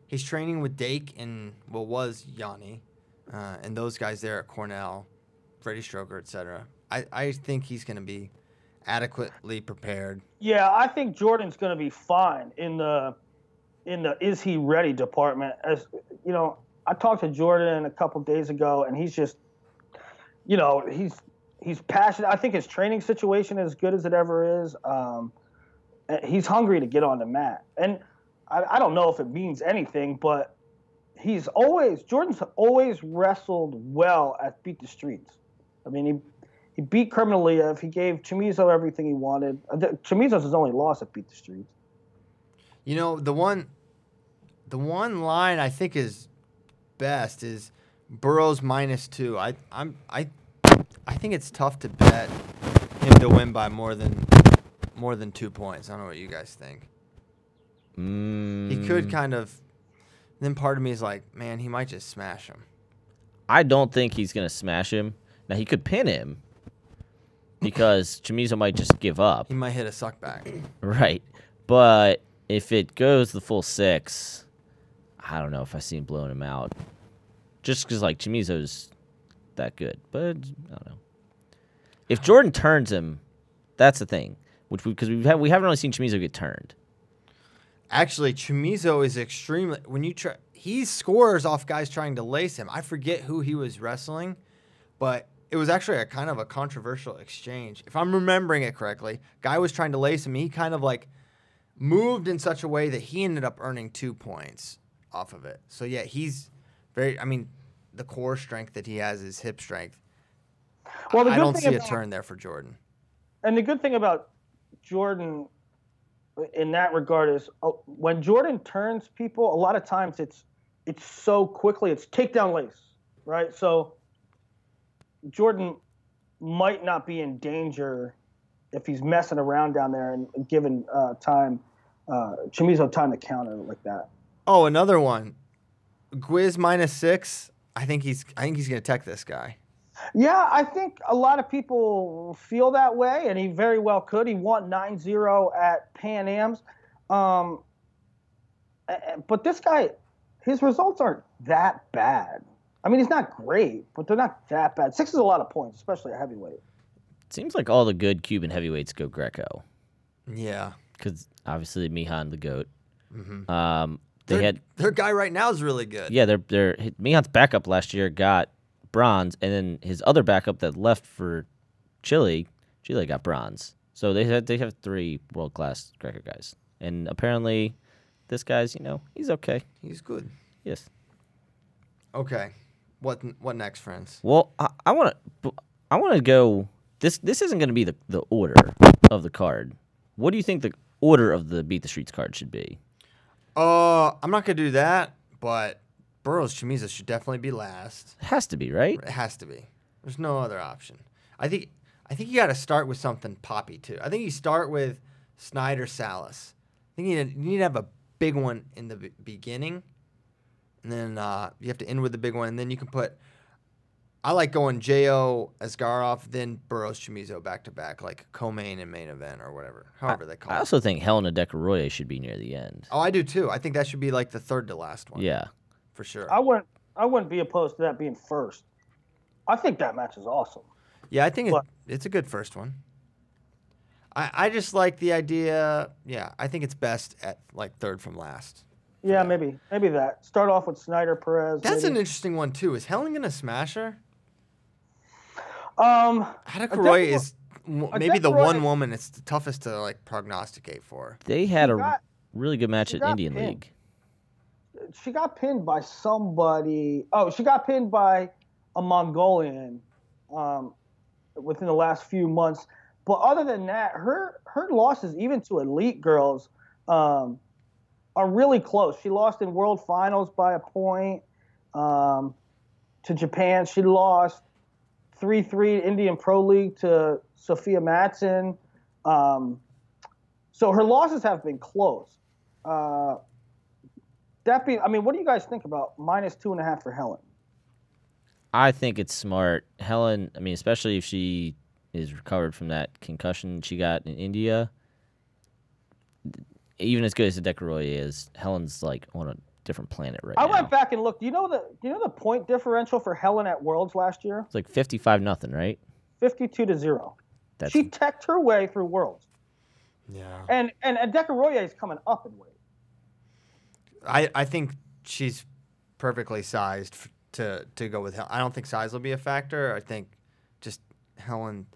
He's training with Dake and was Yanni, and those guys there at Cornell, Freddie Stroker, etc. I think he's going to be adequately prepared. Yeah, I think Jordan's going to be fine in the is he ready department. As you know, I talked to Jordan a couple days ago, and he's just, he's passionate. I think his training situation is as good as it ever is. He's hungry to get on the mat, and I don't know if it means anything, but Jordan's always wrestled well at Beat the Streets. I mean, he beat Kermaliev. He gave Chamizo everything he wanted. Chamizo's his only loss at Beat the Streets. You know, the one line I think is best is Burroughs -2. I think it's tough to bet him to win by more than 2 points. I don't know what you guys think. He could kind of. Then part of me is like, man, he might just smash him. I don't think he's going to smash him. Now, he could pin him because Chamizo might just give up. He might hit a suckback. Right. But if it goes the full 6, I don't know if I see him blowing him out. Just because, like, Chamizo's that good. But, I don't know. If Jordan turns him, that's the thing. Because we haven't really seen Chamizo get turned. Actually, Chamizo is extremely he scores off guys trying to lace him. I forget who he was wrestling, but it was actually a kind of a controversial exchange. If I'm remembering it correctly, guy was trying to lace him. He kind of like moved in such a way that he ended up earning 2 points off of it. So yeah, he's the core strength that he has is hip strength. Well, I don't see a turn there for Jordan. And the good thing about Jordan in that regard is when Jordan turns people, a lot of times it's so quickly, it's takedown lace, right? So Jordan might not be in danger if he's messing around down there and given Chamizo time to counter like that. Oh, another one. Gwiz -6. I think he's going to tech this guy. Yeah, I think a lot of people feel that way, and he very well could. He won 9-0 at Pan Am's. But this guy, his results aren't that bad. I mean, he's not great, but they're not that bad. 6 is a lot of points, especially at heavyweight. It seems like all the good Cuban heavyweights go Greco. Yeah. Because obviously Mihan the GOAT. Mm-hmm. Their guy right now is really good. Yeah, Mihan's backup last year got bronze, and then his other backup that left for Chile got bronze. So they have 3 world-class Greco guys. And apparently this guy's, he's okay. He's good. Yes. Okay. What next, friends? Well, I want to go this isn't going to be the order of the card. What do you think the order of the Beat the Streets card should be? I'm not going to do that, but Burroughs Chamizo should definitely be last. It has to be, right? It has to be. There's no other option. I think you got to start with something poppy too. I think you start with Snyder Salas. I think you need to have a big one in the beginning, and then you have to end with the big one, and then you can put. I like going Jo Askarov, then Burroughs Chamizo back to back, like co-main and main event or whatever, however they call it. I also think Helena Decaroye should be near the end. Oh, I do too. I think that should be like the third to last one. Yeah. For sure. I wouldn't be opposed to that being first. I think that match is awesome. Yeah, I think it's a good first one. I just like the idea. Yeah, I think it's best at like third from last. Yeah, maybe that. Start off with Snyder, Perez. That's maybe. an interesting one too. Is Helen gonna smash her? Adekoroye is maybe the one woman it's the toughest to like prognosticate for. They had a really good match at Indian League. She got pinned by somebody. Oh, she got pinned by a Mongolian within the last few months. But other than that, her losses, even to elite girls, are really close. She lost in World Finals by a point to Japan. She lost 3-3 Indian Pro League to Sophia Matson. So her losses have been close. That being, I mean, what do you guys think about -2.5 for Helen? I think it's smart. Helen, I mean, especially if she is recovered from that concussion she got in India. Even as good as Adekoroye is, Helen's like on a different planet right now. I went back and looked. Do you know the point differential for Helen at Worlds last year? It's like 55-0, right? 52-0. She teched her way through Worlds. Yeah. And Adekoroye is coming up in weight. I think she's perfectly sized to go with Helen. I don't think size will be a factor. I think just Helen.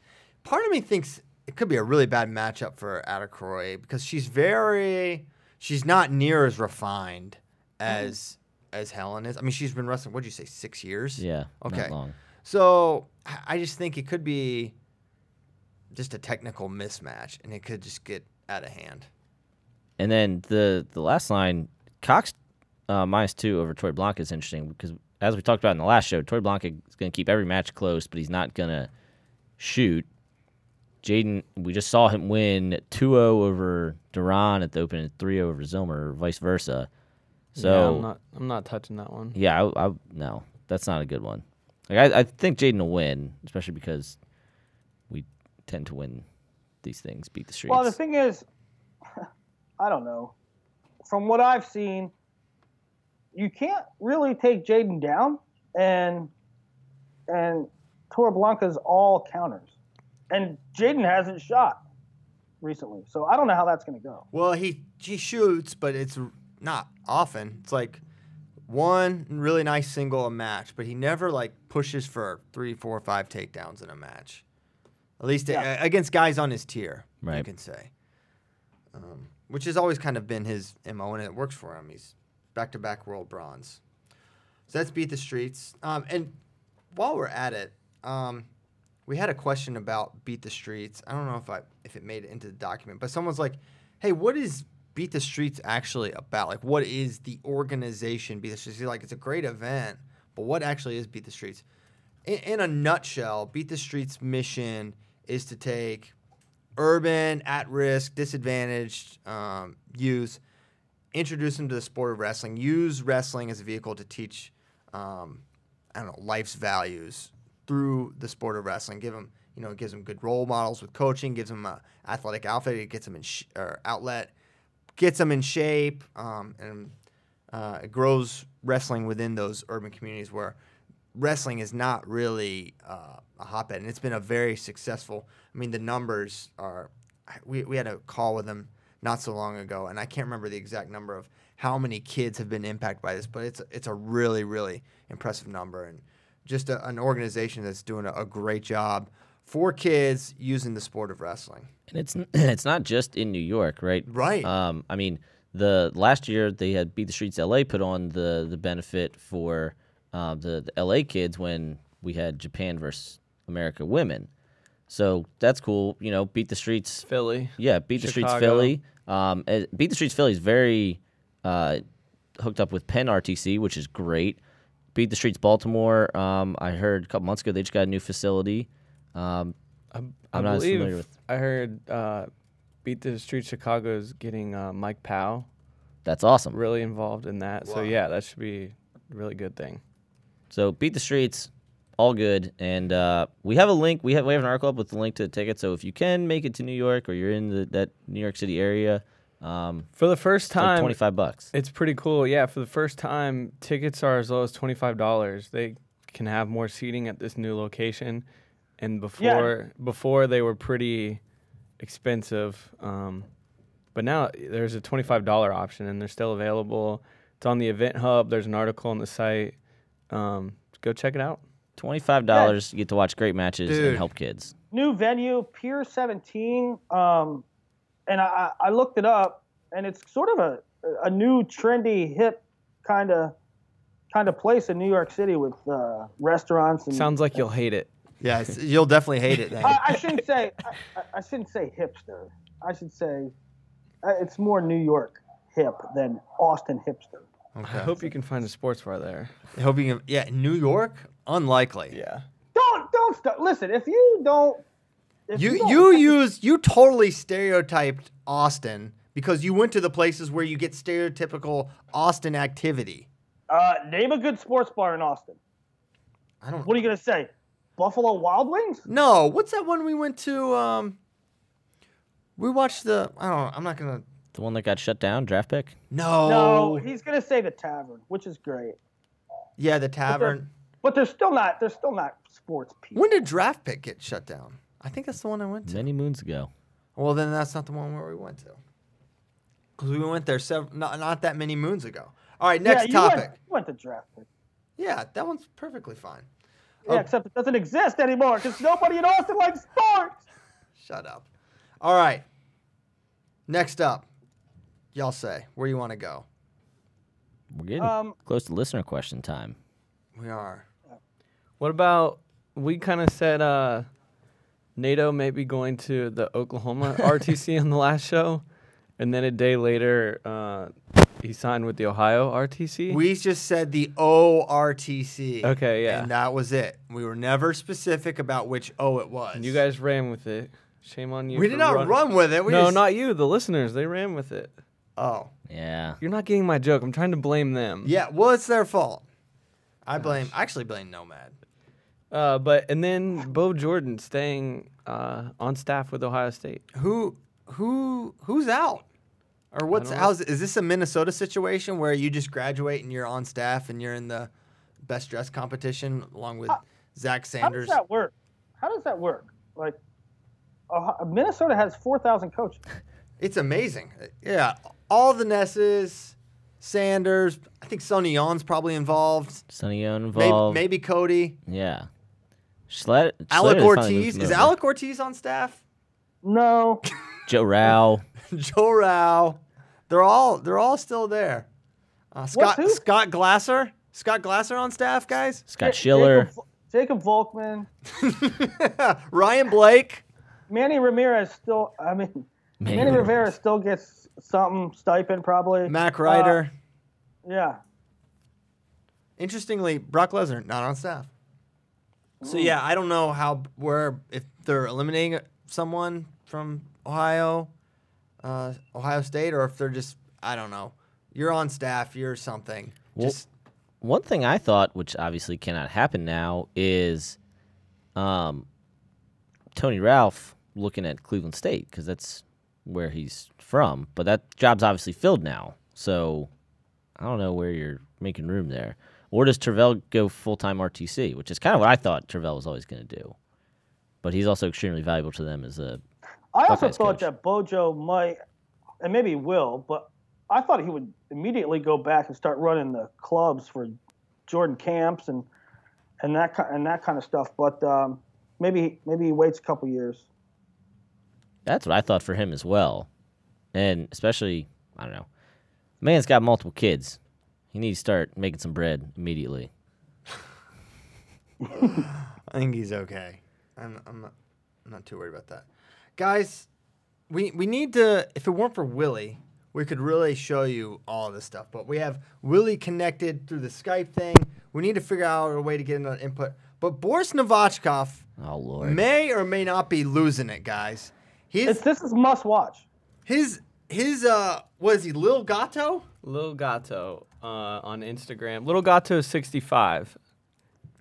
Part of me thinks it could be a really bad matchup for Adekoroye because she's not near as refined as Helen is. I mean, she's been wrestling, what'd you say, 6 years? Yeah. Okay. Not long. So I just think it could be just a technical mismatch, and it could just get out of hand. And then the last line, Cox -2 over Torre Blanca is interesting because, as we talked about in the last show, Torre Blanca is going to keep every match close, but he's not going to shoot. Jaden, we just saw him win 2-0 over Duran at the Open and 3-0 over Zilmer, or vice versa. So yeah, I'm not touching that one. Yeah, no, that's not a good one. Like I think Jaden will win, especially because we tend to win these things, beat the streets. Well, the thing is, I don't know. From what I've seen, you can't really take Jaden down, and Torreblanca's all counters. And Jaden hasn't shot recently, so I don't know how that's going to go. Well, he shoots, but it's not often. It's like one really nice single a match, but he never like pushes for 3, 4, 5 takedowns in a match. At least against guys on his tier, right. You can say. Which has always kind of been his MO, and it works for him. He's back-to-back world bronze. So that's Beat the Streets. And while we're at it, we had a question about Beat the Streets. I don't know if it made it into the document, but someone's like, hey, what is Beat the Streets actually about? Like, what is the organization Beat the Streets? Like, it's a great event, but what actually is Beat the Streets? In a nutshell, Beat the Streets' mission is to take urban, at-risk, disadvantaged youth, introduce them to the sport of wrestling, use wrestling as a vehicle to teach, life's values through the sport of wrestling. It gives them good role models with coaching, gives them an athletic outfit, it gets them outlet, gets them in shape, and it grows wrestling within those urban communities where wrestling is not really a hotbed, and it's been a very successful. I mean, the numbers are. We had a call with them not so long ago, and I can't remember the exact number of how many kids have been impacted by this, but it's a really, really impressive number, and just an organization that's doing a great job for kids using the sport of wrestling. And it's not just in New York, right? Right. I mean, the last year they had Beat the Streets LA put on the benefit for the LA kids when we had Japan versus America women. So that's cool. Beat the Streets Philly. Yeah, Beat the Streets Philly. Beat the Streets Philly is very hooked up with Penn RTC, which is great. Beat the Streets Baltimore. I heard a couple months ago they just got a new facility. I'm not as familiar with. I heard Beat the Streets Chicago is getting Mike Powell. That's awesome. Really involved in that. Wow. So yeah, that should be a really good thing. So Beat the Streets, all good, and we have a link. We have an article up with the link to the ticket. So if you can make it to New York or you're in that New York City area, for the first time, like $25. It's pretty cool. Yeah, for the first time, tickets are as low as $25. They can have more seating at this new location, and before they were pretty expensive. But now there's a $25 option, and they're still available. It's on the Event Hub. There's an article on the site. Go check it out. $25, you get to watch great matches and help kids. New venue, Pier 17, and I looked it up, and it's sort of a new, trendy, hip kind of place in New York City with restaurants. And Sounds like you'll hate it. Yeah, you'll definitely hate it then. I shouldn't say hipster. I should say it's more New York hip than Austin hipster. Okay. I hope you can find a sports bar there. I hope you can. Yeah, New York, unlikely. Yeah. Don't stop. Listen, if you don't, you totally stereotyped Austin because you went to the places where you get stereotypical Austin activity. Name a good sports bar in Austin. I don't. What are you gonna say? Buffalo Wild Wings? No. What's that one we went to? We watched the. I don't know. I'm not gonna. The one that got shut down, draft pick? No, he's gonna say the Tavern, which is great. Yeah, the Tavern. But they're still not sports people. When did Draft Pick get shut down? I think that's the one I went to. Many moons ago. Well, then that's not the one where we went to. Because we went there not that many moons ago. All right, next topic. You went to Draft Pick. Yeah, that one's perfectly fine. Yeah, except it doesn't exist anymore because nobody in Austin likes sports. Shut up. All right. Next up, y'all say where you want to go. We're getting close to listener question time. We are. What about, we kind of said NATO may be going to the Oklahoma RTC on the last show, and then a day later he signed with the Ohio RTC? We just said the ORTC. Okay, yeah. And that was it. We were never specific about which O it was. And you guys ran with it. Shame on you. We did not run with it. No, not you. The listeners, they ran with it. Oh. Yeah. You're not getting my joke. I'm trying to blame them. Yeah, well, it's their fault. I actually blame Nomad. And then Bo Jordan staying on staff with Ohio State. Who's out? Or is this a Minnesota situation where you just graduate and you're on staff and you're in the best dress competition along with Zach Sanders? How does that work? Like, Minnesota has 4,000 coaches. It's amazing. Yeah, all the Nesses, Sanders. I think Sonny Yon's probably involved. Sonny Yon involved. Maybe Cody. Yeah. Alec Ortiz. Is Alec Ortiz on staff? No. Joe Rao. Joe Rao. They're all still there. Scott Glasser. Scott Glasser on staff, guys. Scott Schiller. Jacob Volkman. Ryan Blake. Manny Ramirez still. Manny Rivera still gets something stipend probably. Mac Ryder. Yeah. Interestingly, Brock Lesnar not on staff. So yeah, I don't know if they're eliminating someone from Ohio State, or if they're just, I don't know. You're on staff, you're something. Well, one thing I thought, which obviously cannot happen now, is Tony Ralph looking at Cleveland State, because that's where he's from. But that job's obviously filled now. So I don't know where you're making room there. Or does Tervel go full-time RTC, which is kind of what I thought Tervel was always going to do. But he's also extremely valuable to them as a I also Buckeyes thought coach. that Bojo might, and maybe he will, but I thought he would immediately go back and start running the clubs for Jordan camps and that kind of stuff. But maybe he waits a couple years. That's what I thought for him as well. And especially, I don't know, man's got multiple kids. He needs to start making some bread immediately. I think he's okay. I'm not too worried about that. Guys, we need to, if it weren't for Willie, we could really show you all this stuff. But we have Willie connected through the Skype thing. We need to figure out a way to get another input. But Boris Novachkov may or may not be losing it, guys. This is must watch. His what is he, Lil Gato? Lil Gato on Instagram. Lil Gato 65.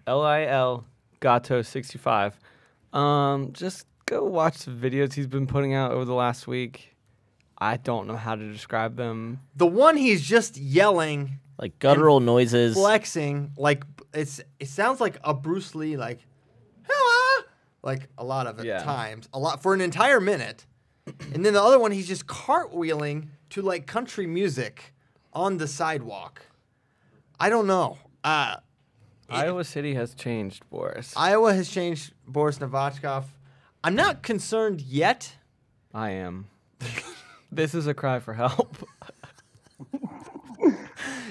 LIL Gato 65. Just go watch the videos he's been putting out over the last week. I don't know how to describe them. The one he's just yelling, like guttural noises, flexing, like it sounds like a Bruce Lee, like, ah! Like a lot of times, a lot for an entire minute. And then the other one, he's just cartwheeling to like country music on the sidewalk. I don't know. Iowa City has changed, Boris. Iowa has changed Boris Novachkov. I'm not concerned yet. I am. This is a cry for help.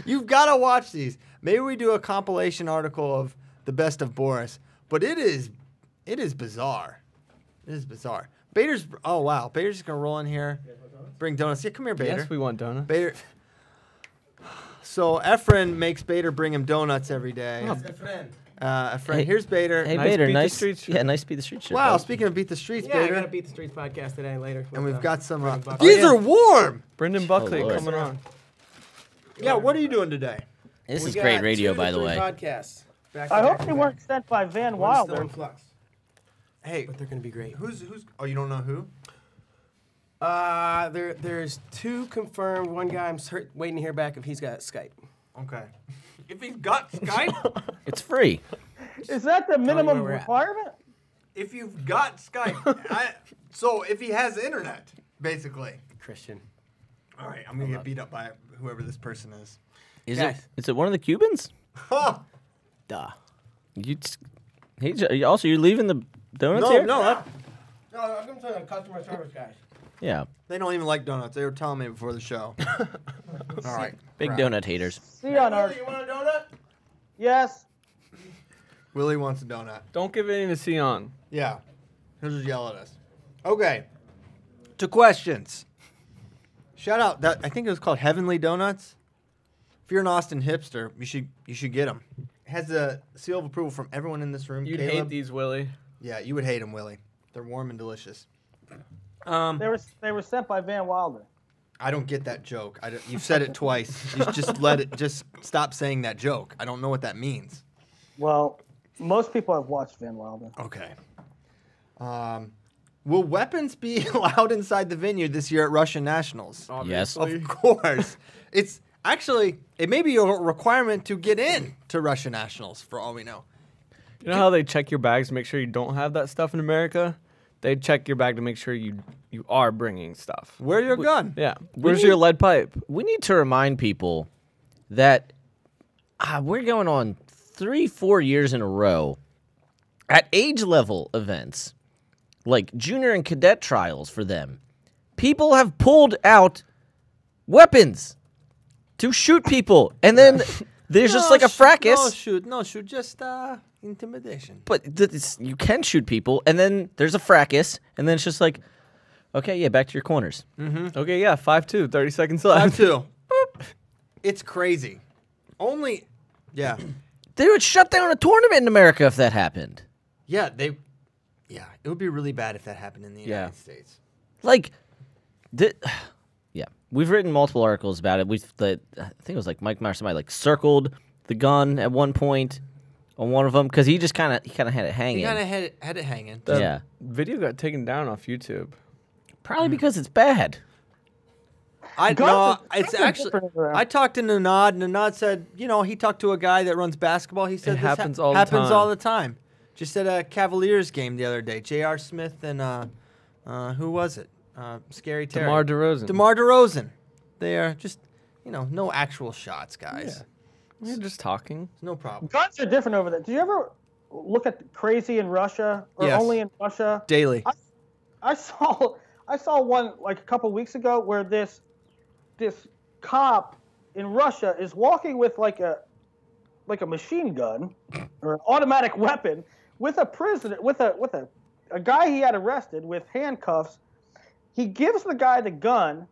You've got to watch these. Maybe we do a compilation article of the best of Boris. But it is bizarre. It is bizarre. Bader's, oh, wow. Bader's just going to roll in here. Bring donuts. Yeah, come here, Bader. Yes, we want donuts. Bader. So Efren makes Bader bring him donuts every day. Efren, Hey- here's Bader. Hey, Nice Bader, Beat the nice. Streets show. Yeah, nice Beat the Street show. Wow, bud. speaking of Beat the Streets, Yeah, I Bader. got to Beat the Streets podcast today later. And with, we've got some. Brendan Buckley. These are warm. Brendan Buckley Lord. coming on. Yeah, what are you doing today? This We is got great radio, 2 to by the 3 way. podcasts. I hope they weren't sent by Van One's still Wilder. in flux, Hey, but they're going to be great. who's? Oh, you don't know who? There's 2 confirmed. One guy I'm waiting to hear back if he's got Skype. Okay. If he's got Skype, It's free. Is that the minimum where we're at. requirement? if you've got Skype, so if he has internet, basically. Christian. All right, I'm gonna get beat up by whoever this person is. Is Guys. it one of the Cubans? Huh. Duh. Also, you're leaving the donuts here? No, No, I'm going to tell the customer service guys. Yeah, they don't even like donuts. They were telling me before the show. All right. big crap. donut haters. See you on our. You want a donut? Yes. Willie wants a donut. Don't give any to Sion. Yeah. He'll just yell at us. Okay. To questions. Shout out that I think it was called Heavenly Donuts. If you're an Austin hipster, you should get them. It has a seal of approval from everyone in this room. You'd Caleb. hate these, Willie. Yeah, you would hate them, Willie. They're warm and delicious. They were sent by Van Wilder. I don't get that joke. You've said it twice. You just stop saying that joke. I don't know what that means. Well, most people have watched Van Wilder. Okay. Will weapons be allowed inside the venue this year at Russian Nationals? Yes. Of course. It may be a requirement to get in to Russian Nationals, for all we know. You know how they check your bags to make sure you don't have that stuff in America? They check your bag to make sure you are bringing stuff. Wear your gun. Yeah. Where's your lead pipe? We need to remind people that we're going on 3-4 years in a row at age level events, like junior and cadet trials for them. People have pulled out weapons to shoot people, and then there's just like a fracas. No shoot, just intimidation. But you can shoot people, and then there's a fracas, and then it's just like, okay, yeah, back to your corners. Okay, yeah, 5-2, 30 seconds left. 5-2. It's crazy. Yeah. They would shut down a tournament in America if that happened. Yeah, it would be really bad if that happened in the United States. Like, yeah, we've written multiple articles about it. I think it was like Mike Myers, somebody like circled the gun at one point on one of them because he kind of had it hanging. He kind of had it hanging. Yeah, Video got taken down off YouTube. probably because it's bad. Guns It's are actually. different around. I talked to Nanad. Nanad said, he talked to a guy that runs basketball. He said It this happens all the happens time. all the time. Just at a Cavaliers game the other day. J.R. Smith and who was it? Scary Terry. DeMar DeRozan. DeMar DeRozan. They are just, no actual shots, guys. We're just talking. No problem. Guns are different over there. Do you ever look at Crazy in Russia or Yes. Only in Russia? Daily. I saw one like a couple weeks ago where this cop in Russia is walking with like a machine gun or an automatic weapon with a prisoner with a guy he had arrested with handcuffs. He gives the guy the gun,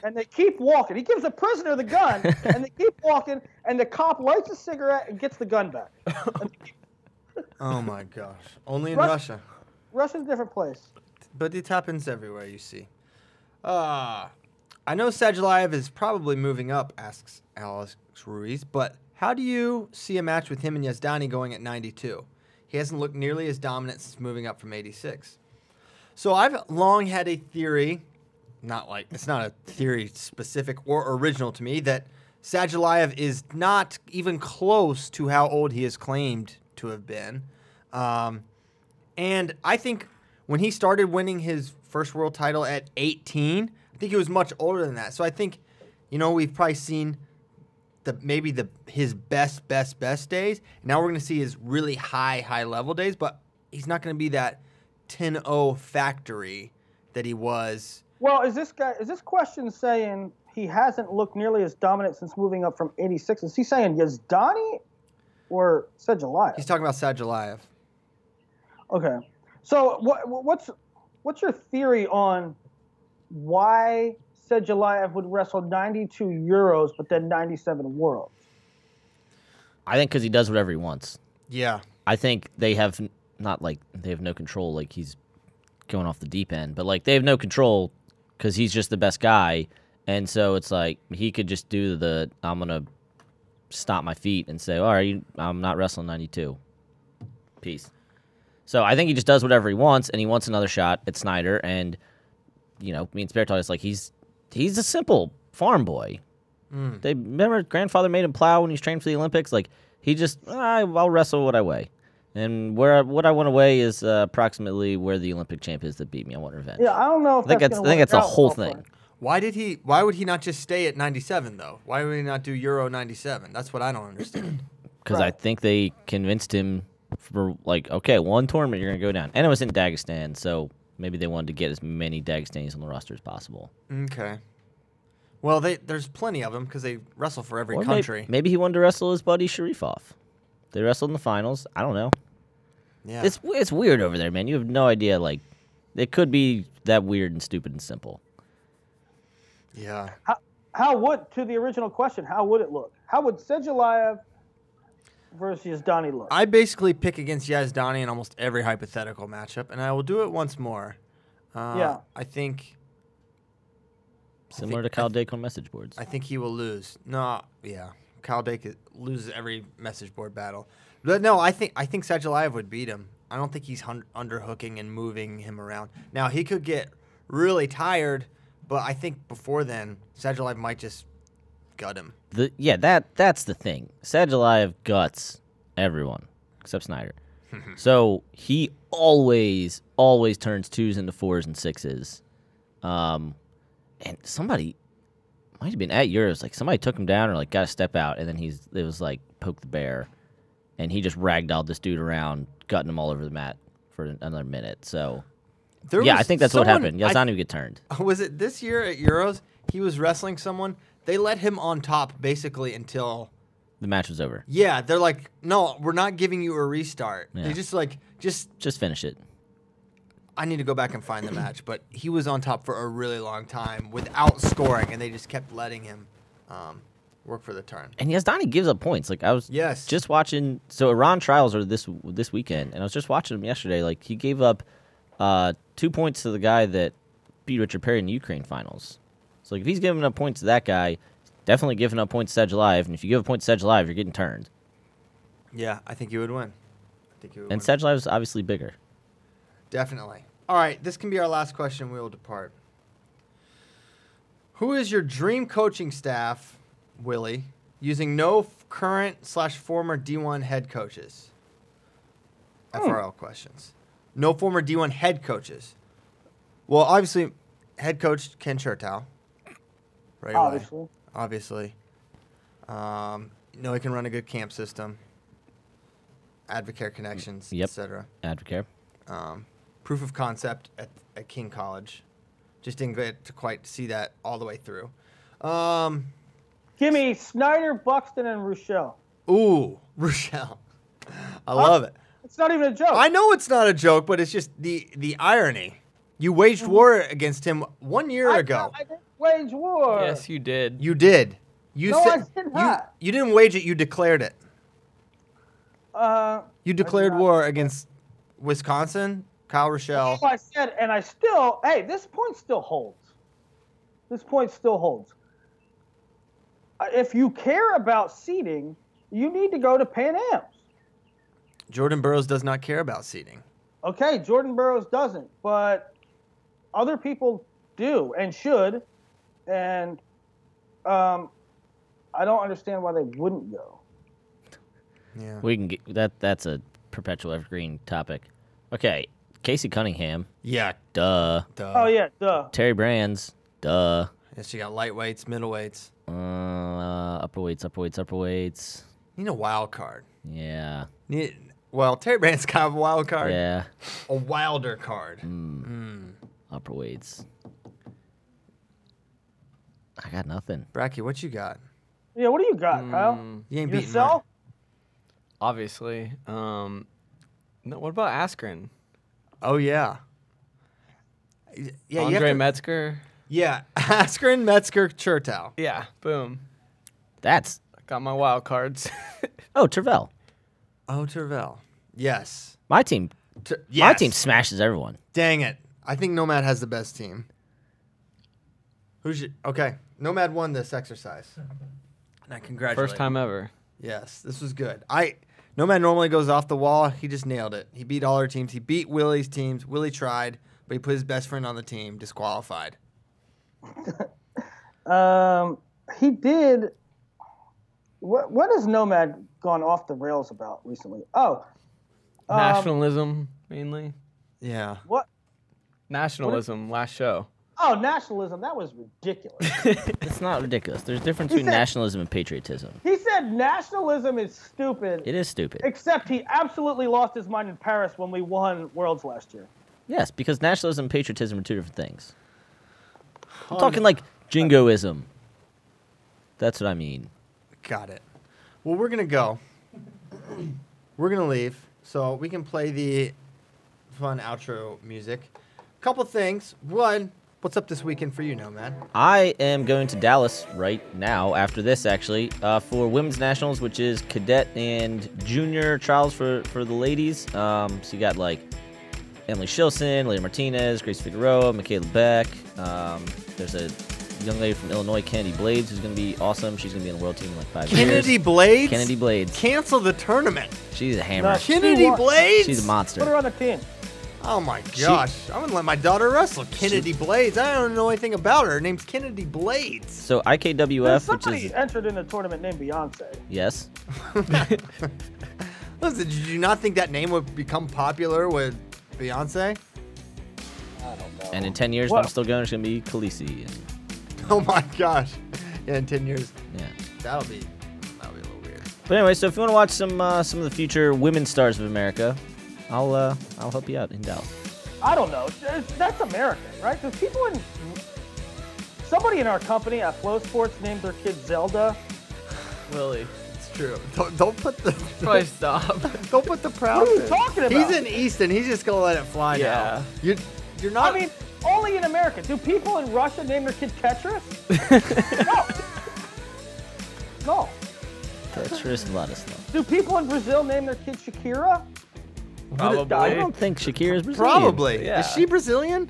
and they keep walking. He gives the prisoner the gun, and they keep walking, and the cop lights a cigarette and gets the gun back. Oh, my gosh. Only in Rus- Russia. Russia's a different place. But it happens everywhere, you see. I know Sadulayev is probably moving up, asks Alex Ruiz, but how do you see a match with him and Yazdani going at 92? He hasn't looked nearly as dominant since moving up from 86. So I've long had a theory, it's not a theory specific or original to me, that Sadulayev is not even close to how old he is claimed to have been. And I think when he started winning his first world title at 18. I think he was much older than that. So I think, we've probably seen his best days. Now we're going to see his really high level days, but he's not going to be that 10-0 factory that he was. Well, is this question saying he hasn't looked nearly as dominant since moving up from 86? Is he saying Yazdani or Sedgelayev? He's talking about Sedgelayev. Okay. So what's your theory on why Sedgelayev would wrestle 92 Euros but then 97 Worlds? I think because he does whatever he wants. Yeah. I think they have they have no control. Like he's going off the deep end, but they have no control because he's just the best guy. And so it's like he could just do I'm going to stomp my feet and say, all right, I'm not wrestling 92. Peace. So I think he just does whatever he wants, and he wants another shot at Snyder. And, me and Spare talk, it's like he's a simple farm boy. They remember grandfather made him plow when he's trained for the Olympics? Like, he just, I'll wrestle what I weigh. And what I want to weigh is approximately where the Olympic champ is that beat me. I want revenge. Yeah, I don't know if I think that's a whole thing. Why would he not just stay at 97 though? Why would he not do Euro 97? That's what I don't understand. Because I think they convinced him for okay, one tournament you're gonna go down, and it was in Dagestan, so maybe they wanted to get as many Dagestanis on the roster as possible. Okay. Well, there's plenty of them because they wrestle for every country. Maybe he wanted to wrestle his buddy Sharifov. They wrestled in the finals. I don't know. Yeah. It's weird over there, man. You have no idea. It could be that weird and stupid and simple. Yeah. How would, to the original question, how would it look? How would Sedgelayev versus Yazdani look? I basically pick against Yazdani in almost every hypothetical matchup, and I will do it once more. Yeah. I think... Similar to Kyle Dake on message boards. I think he will lose. No, yeah. Kyle Dake loses every message board battle. But no, I think Sedgelayev would beat him. I don't think he's underhooking and moving him around. Now, he could get really tired, but I think before then, Sedgelayev might just gut him. That's the thing. Sedgelayev guts everyone except Snyder. So he always turns 2s into 4s and 6s. And somebody might have been at Euros, somebody took him down or got to step out, and then it was poke the bear, and he just ragdolled this dude around, gutting him all over the mat for another minute. So I think that's what happened. Yazdani would get turned. Was it this year at Euros? He was wrestling someone. They let him on top basically until the match was over. Yeah, they're like, no, we're not giving you a restart. Yeah. They just finish it. I need to go back and find the match, but he was on top for a really long time without scoring, and they just kept letting him work for the turn. And Yazdani gives up points. I was just watching. So Iran trials are this weekend, and I was just watching him yesterday. He gave up 2 points to the guy that beat Richard Perry in the Ukraine finals. So if he's giving up points to that guy, definitely giving up points to Sedgelayev. And if you give a point to Sedgelayev, you're getting turned. Yeah, I think you would win. And Sedgelayev's obviously bigger. Definitely. All right, this can be our last question. We will depart. Who is your dream coaching staff, Willie, using no current/former D1 head coaches? FRL questions. No former D1 head coaches. Well, obviously, head coach Ken Chertow. Right away. Obviously. He can run a good camp system. Advocare connections, etc. Advocare. Proof of concept at King College. Just didn't get to quite see that all the way through. Give me Snyder, Buxton, and Rochelle. Ooh, Rochelle. I love it. It's not even a joke. I know it's not a joke, but it's just the irony. You waged war against him 1 year ago. I didn't wage war. Yes, you did. You did. I did not. You didn't wage it. You declared it. You declared war against Wisconsin, Kyle Rochelle. That's what I said, and this point still holds. If you care about seeding, you need to go to Pan Am's. Jordan Burroughs does not care about seeding. Okay, Jordan Burroughs doesn't, but other people do and should, and I don't understand why they wouldn't go. Yeah, we can get that. That's a perpetual evergreen topic. Okay, Casey Cunningham. Yeah. Duh. Oh yeah, duh. Terry Brands. Duh. Yes, you got lightweights, middleweights. Upperweights. Need a wild card. Yeah. Well, Terry Brandt's kind of a wild card. Yeah. A wilder card. Upperweights. I got nothing. Bracky, what you got? Yeah, what do you got, Kyle? You ain't beating Yourself? Obviously. No, what about Askren? Oh, yeah. Yeah, Andre Metzger. Yeah, Askren, Metzger, Chertow. Yeah, boom. That's. Got my wild cards. Oh, Tervel. Oh, Tervel. Yes. My team. Yes. My team smashes everyone. Dang it. I think Nomad has the best team. Okay, Nomad won this exercise. And I congratulate First time ever. Yes, this was good. Nomad normally goes off the wall. He just nailed it. He beat all our teams. He beat Willie's teams. Willie tried, but he put his best friend on the team, disqualified. He did. What has Nomad gone off the rails about recently? Oh, Nationalism, mainly. Yeah. what? Nationalism, last show. Oh, nationalism. That was ridiculous. It's not ridiculous. There's a difference between nationalism and patriotism. He said nationalism is stupid. It is stupid. Except he absolutely lost his mind in Paris when we won Worlds last year. Yes, because nationalism and patriotism are two different things. I'm talking like jingoism. That's what I mean. Got it. Well, we're going to go. We're going to leave so we can play the fun outro music. Couple things. One, what's up this weekend for you, Nomad? I am going to Dallas right now, after this actually, for Women's Nationals, which is cadet and junior trials for the ladies. So you got like Emily Shilson, Lady Martinez, Grace Figueroa, Michaela Beck. There's a young lady from Illinois, Kennedy Blades, who's going to be awesome. She's going to be on the world team in like 5 years. Kennedy Blades? Kennedy Blades. Cancel the tournament. She's a hammer. Kennedy Blades? She's a monster. Put her on the team. Oh my gosh. I'm going to let my daughter wrestle. Kennedy Blades. I don't know anything about her. Her name's Kennedy Blades. So IKWF, There's which somebody is... entered in a tournament named Beyonce. Yes. Listen, did you not think that name would become popular with Beyonce? I don't know. And in 10 years, when I'm still going, it's going to be Khaleesi. And, Oh my gosh. Yeah, in 10 years. yeah. That'll be a little weird. But anyway, so if you want to watch some of the future women stars of America, I'll help you out in Dallas. I don't know. That's American, right? There's people in... Somebody in our company at Flow Sports named their kid Zelda. Willie. It's true. Don't put the Probably stop. don't put the proud. What are you talking about? He's in Easton. He's just gonna let it fly Yeah. now. You're not. I mean, only in America. Do people in Russia name their kid Tetris? No. That's just a lot of stuff. Do people in Brazil name their kid Shakira? Probably. I don't think Shakira's Brazilian. Probably. Yeah. Is she Brazilian?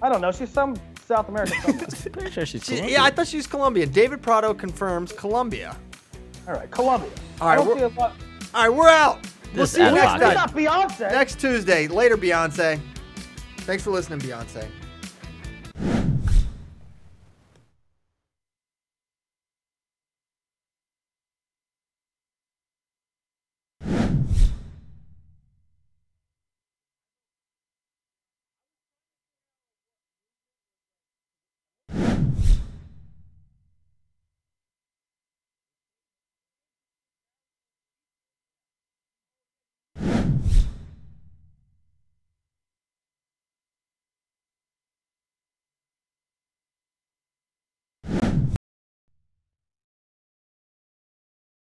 I don't know. She's some South American something. Pretty sure she's She- Colombian. yeah, I thought she was Colombian. David Prado confirms Colombia. All right, Colombia. All right, I don't we're- see a lot. All right, we're out. We'll This see you ad next hoc. We're time. not Beyonce. Next Tuesday. Later, Beyonce. Thanks for listening, Beyonce.